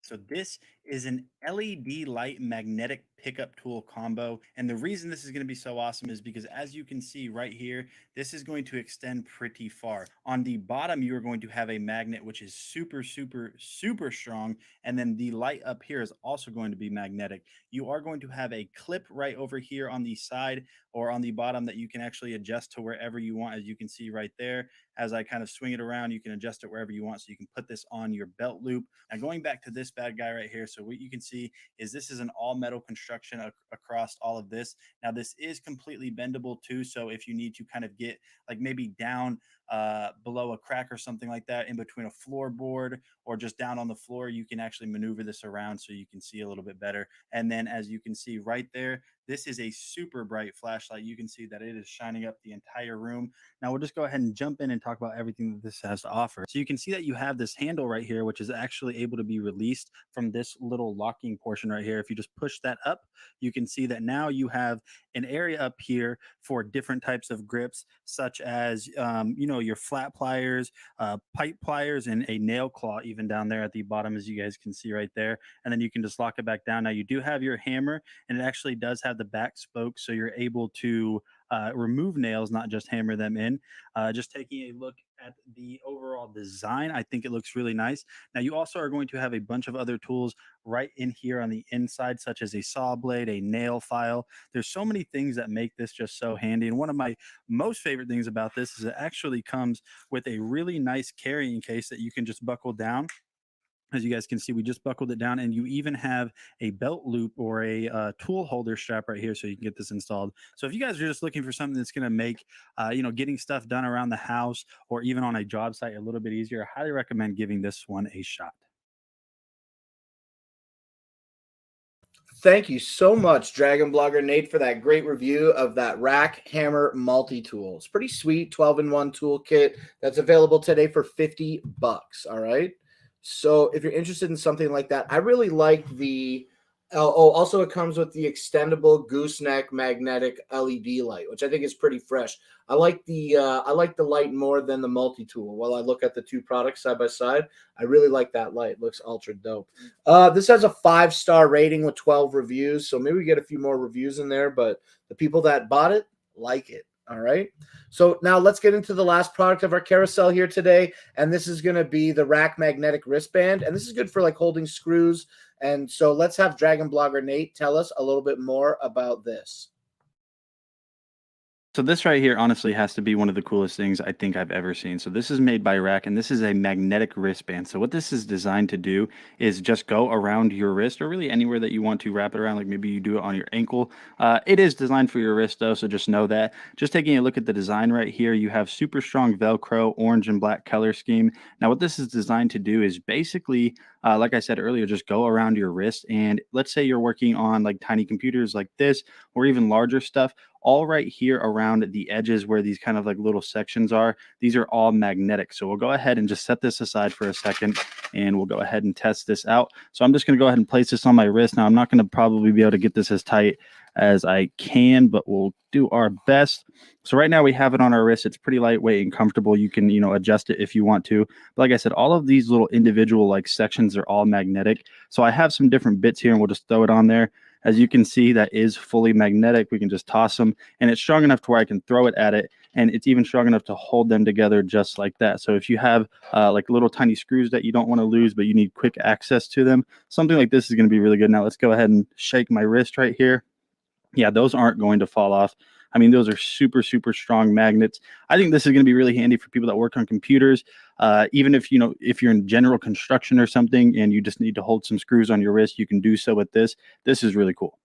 So this is an LED light magnetic pickup tool combo. And the reason this is going to be so awesome is because, as you can see right here, this is going to extend pretty far. On the bottom, you are going to have a magnet, which is super, super, super strong. And then the light up here is also going to be magnetic. You are going to have a clip right over here on the side or on the bottom that you can actually adjust to wherever you want. As you can see right there, as I kind of swing it around, you can adjust it wherever you want. So you can put this on your belt loop. Now going back to this bad guy right here. So what you can see is this is an all metal construction across all of this. Now this is completely bendable too. So if you need to kind of get like maybe down below a crack or something like that in between a floorboard or just down on the floor, you can actually maneuver this around so you can see a little bit better. And then as you can see right there, this is a super bright flashlight. You can see that it is shining up the entire room. Now we'll just go ahead and jump in and talk about everything that this has to offer. So you can see that you have this handle right here, which is actually able to be released from this little locking portion right here. If you just push that up, you can see that now you have an area up here for different types of grips, such as, your flat pliers, pipe pliers, and a nail claw even down there at the bottom, as you guys can see right there. And then you can just lock it back down. Now you do have your hammer, and it actually does have the back spoke, so you're able to remove nails, not just hammer them in. Just taking a look at the overall design, I think it looks really nice. Now you also are going to have a bunch of other tools right in here on the inside, such as a saw blade, a nail file. There's so many things that make this just so handy. And one of my most favorite things about this is it actually comes with a really nice carrying case that you can just buckle down. As you guys can see, we just buckled it down, and you even have a belt loop or a tool holder strap right here so you can get this installed. So if you guys are just looking for something that's going to make, getting stuff done around the house or even on a job site a little bit easier, I highly recommend giving this one a shot. Thank you so much, Dragon Blogger Nate, for that great review of that rack hammer multi-tool. It's pretty sweet, 12-in-1 toolkit that's available today for $50. All right. So if you're interested in something like that, I really like the Also it comes with the extendable gooseneck magnetic LED light, which I think is pretty fresh. I like the light more than the multi-tool. While I look at the two products side by side, I really like that light. It looks ultra dope. This has a 5-star rating with 12 reviews, so maybe we get a few more reviews in there, but the people that bought it like it. All right. So now let's get into the last product of our carousel here today. And this is going to be the rack magnetic wristband. And this is good for like holding screws. And so let's have Dragon Blogger Nate tell us a little bit more about this. So this right here honestly has to be one of the coolest things I think I've ever seen. So this is made by Rack, and this is a magnetic wristband. So what this is designed to do is just go around your wrist, or really anywhere that you want to wrap it around, like maybe you do it on your ankle. It is designed for your wrist though, so just know that. Just taking a look at the design right here, you have super strong Velcro, orange and black color scheme. Now what this is designed to do is basically, like I said earlier, just go around your wrist. And let's say you're working on like tiny computers like this, or even larger stuff. All right here around the edges where these kind of like little sections are, these are all magnetic. So we'll go ahead and just set this aside for a second, and we'll go ahead and test this out. So I'm just going to go ahead and place this on my wrist. Now I'm not going to probably be able to get this as tight as I can, but we'll do our best. So right now we have it on our wrist. It's pretty lightweight and comfortable. You can, adjust it if you want to. But like I said, all of these little individual like sections are all magnetic. So I have some different bits here, and we'll just throw it on there. As you can see, that is fully magnetic. We can just toss them, and it's strong enough to where I can throw it at it, and it's even strong enough to hold them together just like that. So if you have like little tiny screws that you don't want to lose, but you need quick access to them, something like this is going to be really good. Now let's go ahead and shake my wrist right here. Yeah, those aren't going to fall off. I mean, those are super, super strong magnets. I think this is going to be really handy for people that work on computers. Even if, if you're in general construction or something and you just need to hold some screws on your wrist, you can do so with this. This is really cool.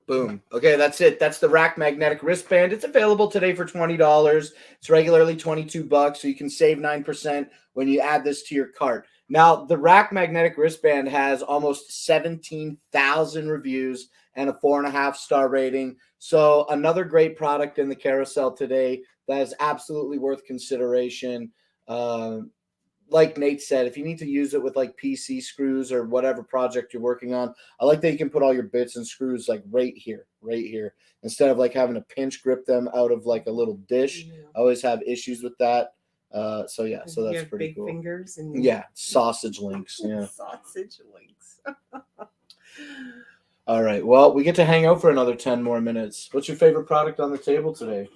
Boom. Okay, that's it. That's the Rack magnetic wristband. It's available today for $20. It's regularly $22, so you can save 9% when you add this to your cart. Now, the Rack magnetic wristband has almost 17,000 reviews and a 4.5-star rating. So another great product in the carousel today that is absolutely worth consideration. Like Nate said, if you need to use it with like PC screws or whatever project you're working on, I like that you can put all your bits and screws like right here, instead of like having to pinch grip them out of like a little dish. Yeah. I always have issues with that. So You that's have pretty big cool. fingers and Yeah, sausage links. Yeah. sausage links. All right. Well, we get to hang out for another 10 more minutes. What's your favorite product on the table today?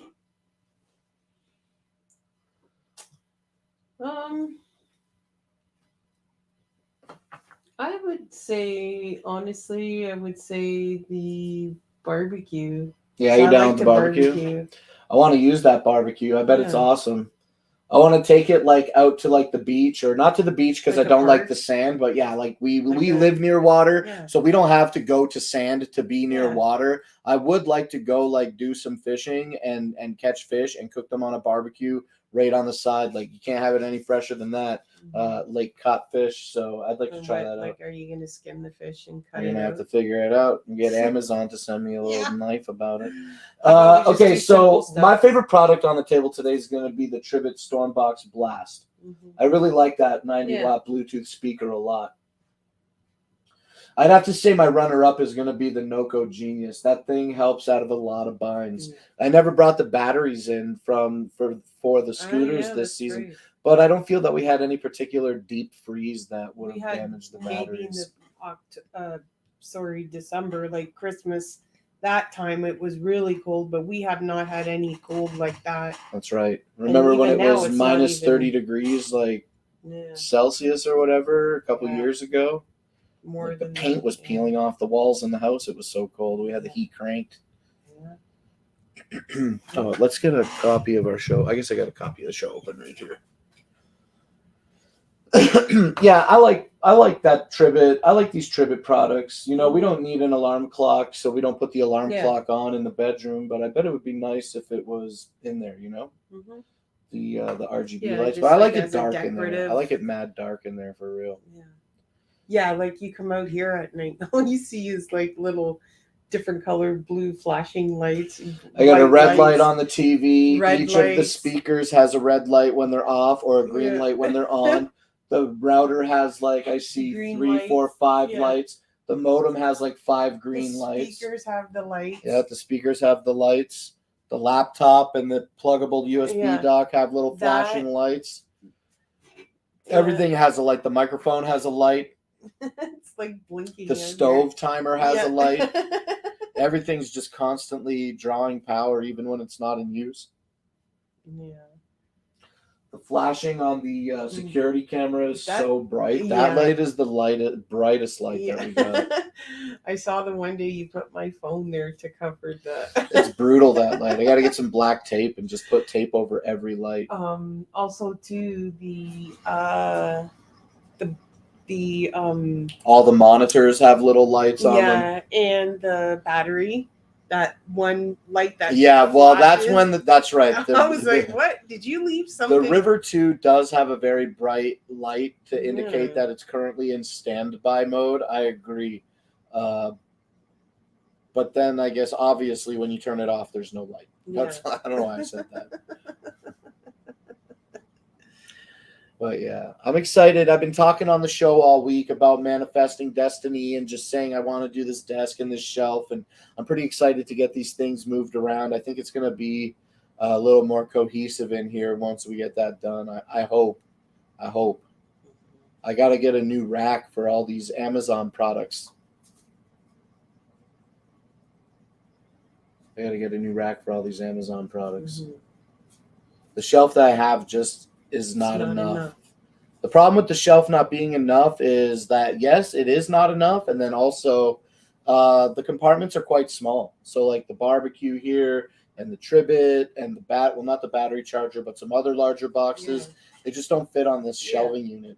I would say, honestly, the barbecue. Yeah, you're I down like with the barbecue? I want to use that barbecue. I bet it's Yeah. awesome. I want to take it like out to like the beach, or not to the beach because Like I a don't like park? the sand, but yeah, like we a- live near water, Yeah. so we don't have to go to sand to be near Yeah. water. I would like to go like do some fishing and catch fish and cook them on a barbecue right on the side. Like you can't have it any fresher than that. Lake caught fish, so I'd like to And try what, that out. like, are you gonna skim the fish and cut I'm it gonna have out? to figure it out and get Amazon to send me a little Yeah. knife about it. How about we just Okay, do simple so my stuff? favorite product on the table today is going to be the Tribbit Stormbox Blast. Mhm. I really like that 90-watt Bluetooth speaker a lot. I'd have to say my runner-up is going to be the Noco Genius. That thing helps out of a lot of binds. Yeah. I never brought the batteries in for the scooters Yeah, this that's season, great. but I don't feel that we had any particular deep freeze that would We have had damaged the maybe batteries. December, like Christmas. That time it was really cold, but we have not had any cold like that. That's right. Remember when it even now, was it's not minus even- 30 degrees, like Yeah, Celsius or whatever, a couple Yeah. years ago? more Like the than paint that, was yeah. peeling off the walls in the house. It was so cold. We had the heat cranked. Yeah. Oh, let's get a copy of our show. I guess I got a copy of the show open right here. Yeah, I like that Tribbit. I like these Tribbit products. We don't need an alarm clock, so we don't put the alarm Yeah. clock on in the bedroom. But I bet it would be nice if it was in there. Mhm. The RGB Yeah, lights. just But I like like it as a dark in there. I decorative- like it mad dark in there for real. Yeah. Yeah, like you come out here at night, all you see is like little different colored blue flashing lights. I got a white red light lights. on the TV. Red Each of the lights. speakers has a red light when they're off or a green Yeah. light when they're on. The router has like I see Green 3, 4, lights. 5 Yeah. lights. The modem has like 5 The green lights. speakers have the lights. Yeah, the speakers have the lights. The laptop and the pluggable USB Yeah. dock have little flashing lights. Everything has a light. The microphone has a light. It's like blinking. The out stove timer has here. a light. Everything's just constantly drawing power even when it's not in use. Yeah. The flashing on the security camera is That- so bright. That yeah. light is the brightest light that we got. I saw the one day you put my phone there to cover the. It's brutal, that light. I got to get some black tape and just put tape over every light. Also to the All the monitors have little lights on them. yeah, and the battery, that one light that Yeah, well, that's flashes. when that's right. I was like, what? Did you leave the something? River 2 does have a very bright light to indicate Yeah. that it's currently in standby mode. I agree. But then I guess obviously when you turn it off, there's no light. Yeah. That's, I don't know why I said that. But yeah, I'm excited. I've been talking on the show all week about manifesting destiny and just saying I want to do this desk and this shelf. And I'm pretty excited to get these things moved around. I think it's going to be a little more cohesive in here once we get that done. I hope. I got to get a new rack for all these Amazon products. I got to get a new rack for all these Amazon products. Mhm. The shelf that I have just is not enough. The problem with the shelf not being enough is that, yes, it is not enough. And then also the compartments are quite small. So like the barbecue here and the trivet and the well, not the battery charger, but some other larger boxes, they just don't fit on this shelving unit.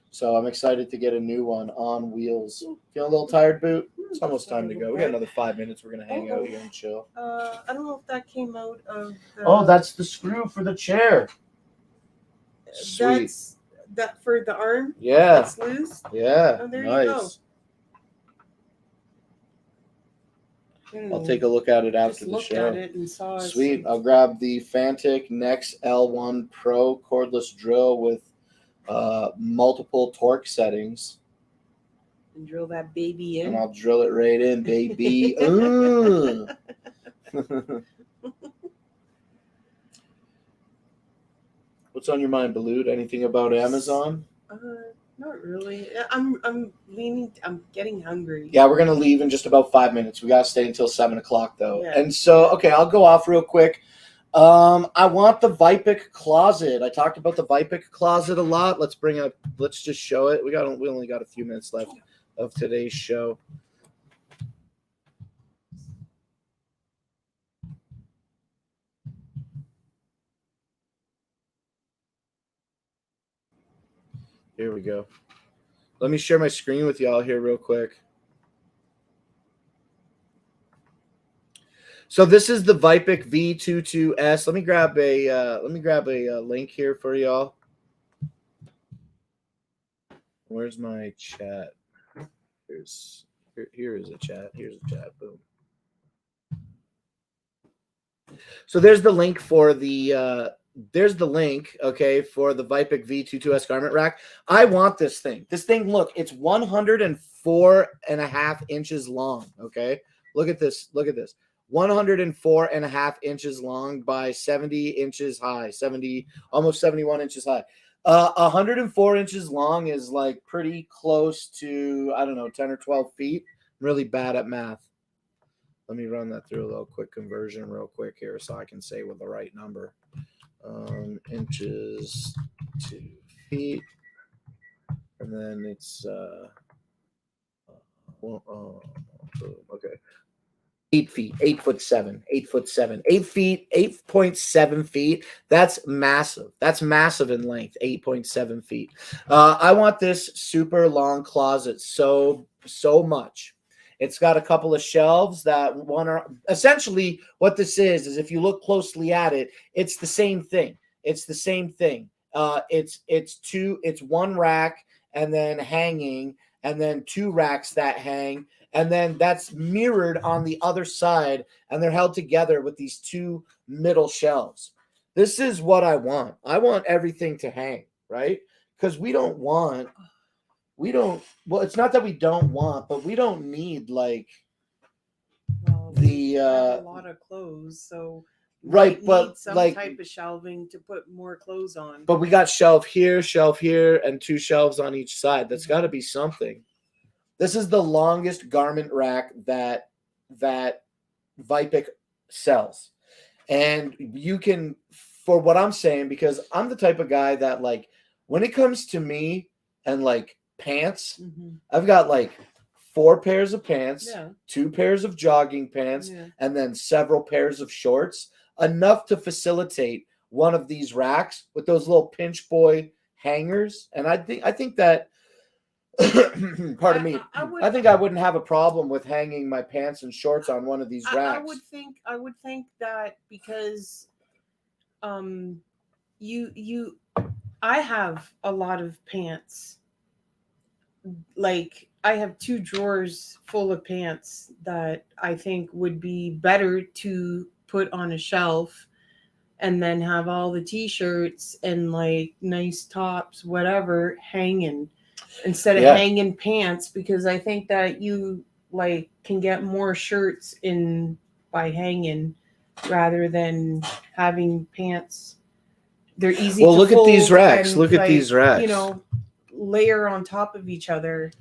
So I'm excited to get a new one on wheels. Feeling a little tired, Boot? It's almost time to go. We got another 5 minutes. We're going to hang out here and chill. I don't know if that came out of the... Oh, that's the screw for the chair. Sweet. That's that for the arm? Yeah. It's loose? Yeah. Oh, there you nice. go. I'll take a look at it Just after the looked show. at it and saw it. Sweet. I'll grab the Fantic Nex L1 Pro cordless drill with multiple torque settings. And drill that baby in. And I'll drill it right in, baby. Ooh. What's on your mind, Balut? Anything about Amazon? Not really. I'm getting hungry. Yeah, we're gonna leave in just about 5 minutes. We gotta stay until 7 o'clock though. Yeah. And so, okay, I'll go off real quick. I want the Vipic closet. I talked about the Vipic closet a lot. Let's just show it. We only got a few minutes left of today's show. Here we go. Let me share my screen with y'all here real quick. So this is the Vipic V22S. Let me grab a link here for y'all. Where's my chat? Here is a chat. Here's a chat. Boom. So there's the link for the okay, for the Vipic V22S garment rack. I want this thing. This thing, look, it's 104.5 inches long. Okay, look at this. 104.5 inches long by 70 inches high. Almost 71 inches high. 104 inches long is like pretty close to, I don't know, 10 or 12 feet. I'm really bad at math. Let me run that through a little quick conversion real quick here so I can say with the right number. Inches to feet. And then it's, okay. 8 feet, 8'7", 8.7 feet. That's massive. That's massive in length, 8.7 feet. I want this super long closet so much. It's got a couple of shelves that one are essentially what this is if you look closely at it, it's the same thing. It's one rack and then hanging and then two racks that hang. and then that's mirrored on the other side, and they're held together with these two middle shelves. This is what I want. I want everything to hang, right? Because well, it's not that we don't want, but we don't need like Well, we have a lot of clothes, so we right, might but need some like, type of shelving to put more clothes on. but we got shelf here, and two shelves on each side. That's got to be something. This is the longest garment rack that Vipik sells. And you can, for what I'm saying, because I'm the type of guy that, like, when it comes to me and like pants, I've got like 4 pairs of pants, 2 pairs of jogging pants, and then several pairs of shorts, enough to facilitate one of these racks with those little pinch boy hangers. And I think that pardon me. I think I wouldn't have a problem with hanging my pants and shorts on one of these racks. I would think that because I have a lot of pants. Like, I have 2 drawers full of pants that I think would be better to put on a shelf, and then have all the t-shirts and like nice tops, whatever, hanging instead of hanging pants, because I think that you like can get more shirts in by hanging rather than having pants. They're easy to look at these fold racks. and, Look at like, these racks. You know, layer on top of each other.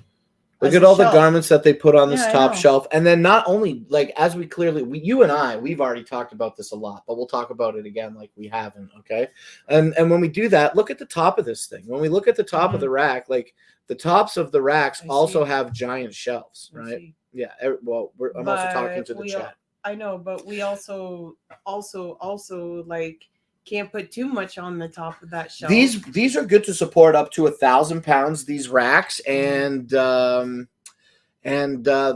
Look at all the garments that they put on this top know. shelf. And then not only, like, as we clearly, you and I, we've already talked about this a lot, but we'll talk about it again like we haven't, okay? And when we do that, look at the top of this thing. When we look at the top of the rack, like, the tops of the racks also have giant shelves, right? Yeah, well, I'm also talking to the chat. I know, but we also like can't put too much on the top of that shelf. These are good to support up to 1,000 pounds, these racks, and the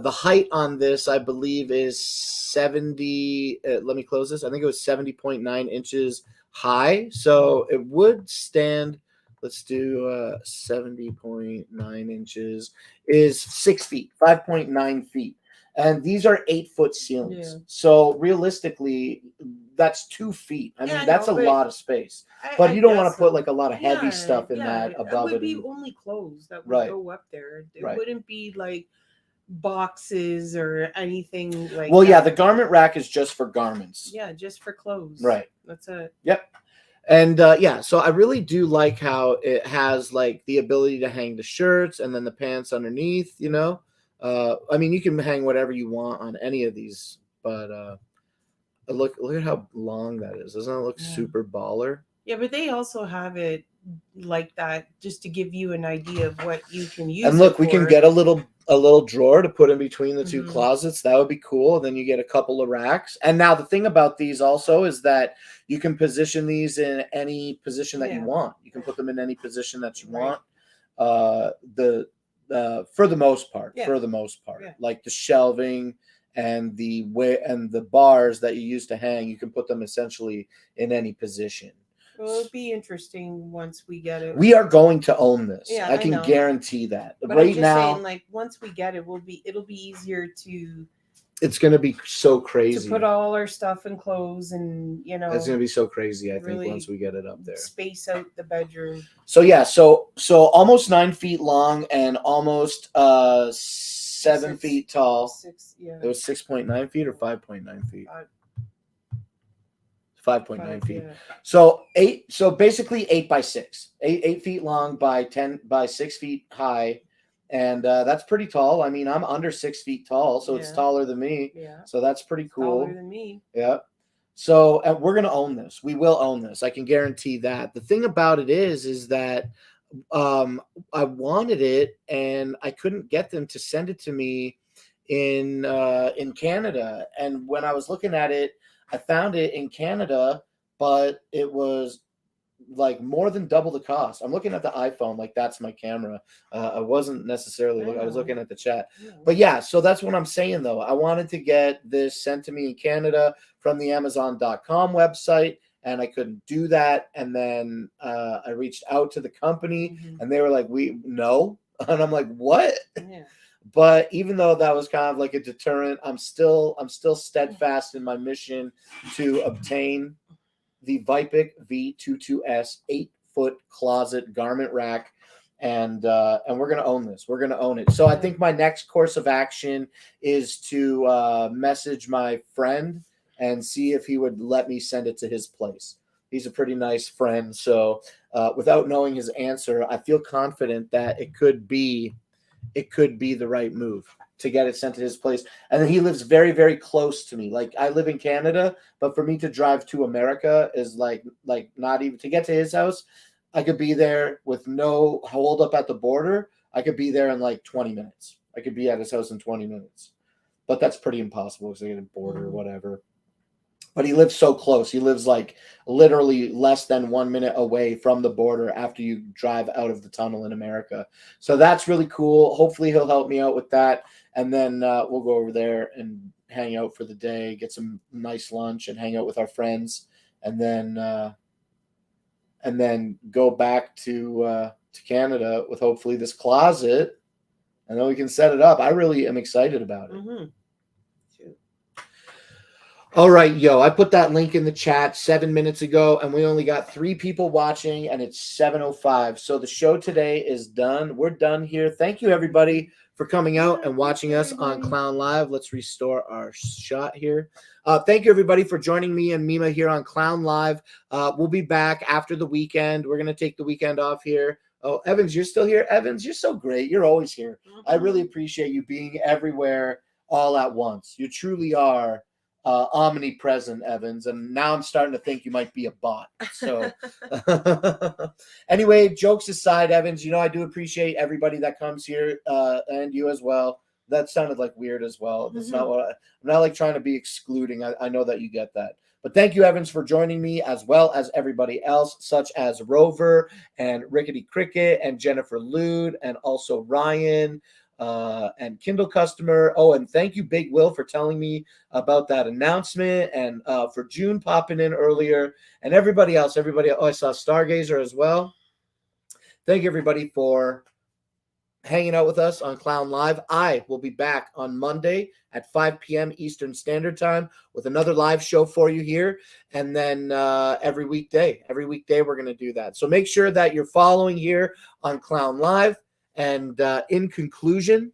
height on this, I believe, is 70. Let me close this. I think it was 70.9 inches high, so it would stand. Let's do 70.9 inches is 6 feet, 5.9 feet. And these are 8-foot ceilings. Yeah. So realistically, that's 2 feet. I mean, that's a lot of space. But you don't want to put like a lot of heavy stuff in that above it. It would be only clothes that would go up there. It wouldn't be like boxes or anything like that. Yeah, the garment rack is just for garments. Yeah, just for clothes. Right. That's it. Yep. And so I really do like how it has like the ability to hang the shirts and then the pants underneath, you know. I mean, you can hang whatever you want on any of these, but look at how long that is. Doesn't it look super baller? Yeah, but they also have it like that just to give you an idea of what you can use. And look, we can get a little drawer to put in between the two closets. That would be cool. And then you get a couple of racks. And now the thing about these also is that you can position these in any position that you want. You can put them in any position that you want. For the most part, like the shelving and the bars that you use to hang, you can put them essentially in any position. Well, it'll be interesting once we get it. We are going to own this. Yeah, I can guarantee that. But right I'm just now, saying, like, once we get it, it'll be easier to. It's going to be so crazy to put all our stuff and clothes, and you know, it's going to be so crazy. I think once we get it up there, space out the bedroom. So yeah, so almost 9 feet long and almost 7 feet tall. It was 6.9 feet or 5.9 feet. 5.9 feet. Yeah. So basically 8 by 6, 8 feet long by 6 feet high. And that's pretty tall. I mean, I'm under 6 feet tall, so it's taller than me. Yeah. So that's pretty cool. Taller than me. Yeah. So we're going to own this. We will own this. I can guarantee that. The thing about it is that I wanted it and I couldn't get them to send it to me in Canada. And when I was looking at it, I found it in Canada, but it was like more than double the cost. I'm looking at the iPhone, like that's my camera. I wasn't necessarily I was looking at the chat. But yeah, so that's what I'm saying though. I wanted to get this sent to me in Canada from the Amazon.com website, and I couldn't do that. And then I reached out to the company and they were like, no. And I'm like, what? Yeah. But even though that was kind of like a deterrent, I'm still steadfast in my mission to obtain the Vipic V22S 8-foot closet garment rack, and we're gonna own this. We're gonna own it. So I think my next course of action is to message my friend and see if he would let me send it to his place. He's a pretty nice friend, so without knowing his answer, I feel confident that it could be the right move to get it sent to his place. And then he lives very, very close to me. Like, I live in Canada, but for me to drive to America is like not even to get to his house. I could be there with no hold up at the border. I could be there in like 20 minutes. I could be at his house in 20 minutes. But that's pretty impossible because they get a border or whatever. But he lives so close. He lives like literally less than 1 minute away from the border after you drive out of the tunnel in America. So that's really cool. Hopefully he'll help me out with that. And then we'll go over there and hang out for the day, get some nice lunch and hang out with our friends. And then go back to Canada with hopefully this closet. And then we can set it up. I really am excited about it. Mm-hmm. All right, yo, I put that link in the chat 7 minutes ago, and we only got 3 people watching, and it's 7:05. So the show today is done. We're done here. Thank you, everybody, for coming out and watching us on Clown Live. Let's restore our shot here. Thank you, everybody, for joining me and Mima here on Clown Live. We'll be back after the weekend. We're going to take the weekend off here. Oh, Evans, you're still here? Evans, you're so great. You're always here. I really appreciate you being everywhere all at once. You truly are omnipresent, Evans, and now I'm starting to think you might be a bot. So anyway, jokes aside, Evans, you know I do appreciate everybody that comes here, and you as well. That sounded like weird as well. That's not what I'm not like trying to be excluding. I know that you get that. But thank you, Evans, for joining me, as well as everybody else, such as Rover and Rickety Cricket and Jennifer Lude and also Ryan and Kindle Customer. Oh, and thank you, Big Will, for telling me about that announcement, and for June popping in earlier, and everybody else. Oh, I saw Stargazer as well. Thank you, everybody, for hanging out with us on Clown Live. I will be back on Monday at 5 p.m. Eastern Standard Time with another live show for you here. And then every weekday we're going to do that. So make sure that you're following here on Clown Live. And in conclusion,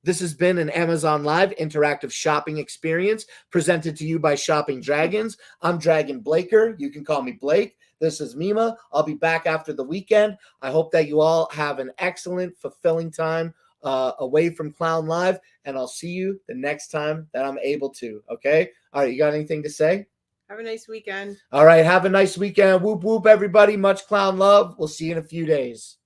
this has been an Amazon Live interactive shopping experience presented to you by Shopping Dragons. I'm Dragon Blaker. You can call me Blake. This is Mima. I'll be back after the weekend. I hope that you all have an excellent, fulfilling time away from Clown Live, and I'll see you the next time that I'm able to. Okay? All right, you got anything to say? Have a nice weekend. All right, have a nice weekend. Whoop, whoop, everybody. Much clown love. We'll see you in a few days.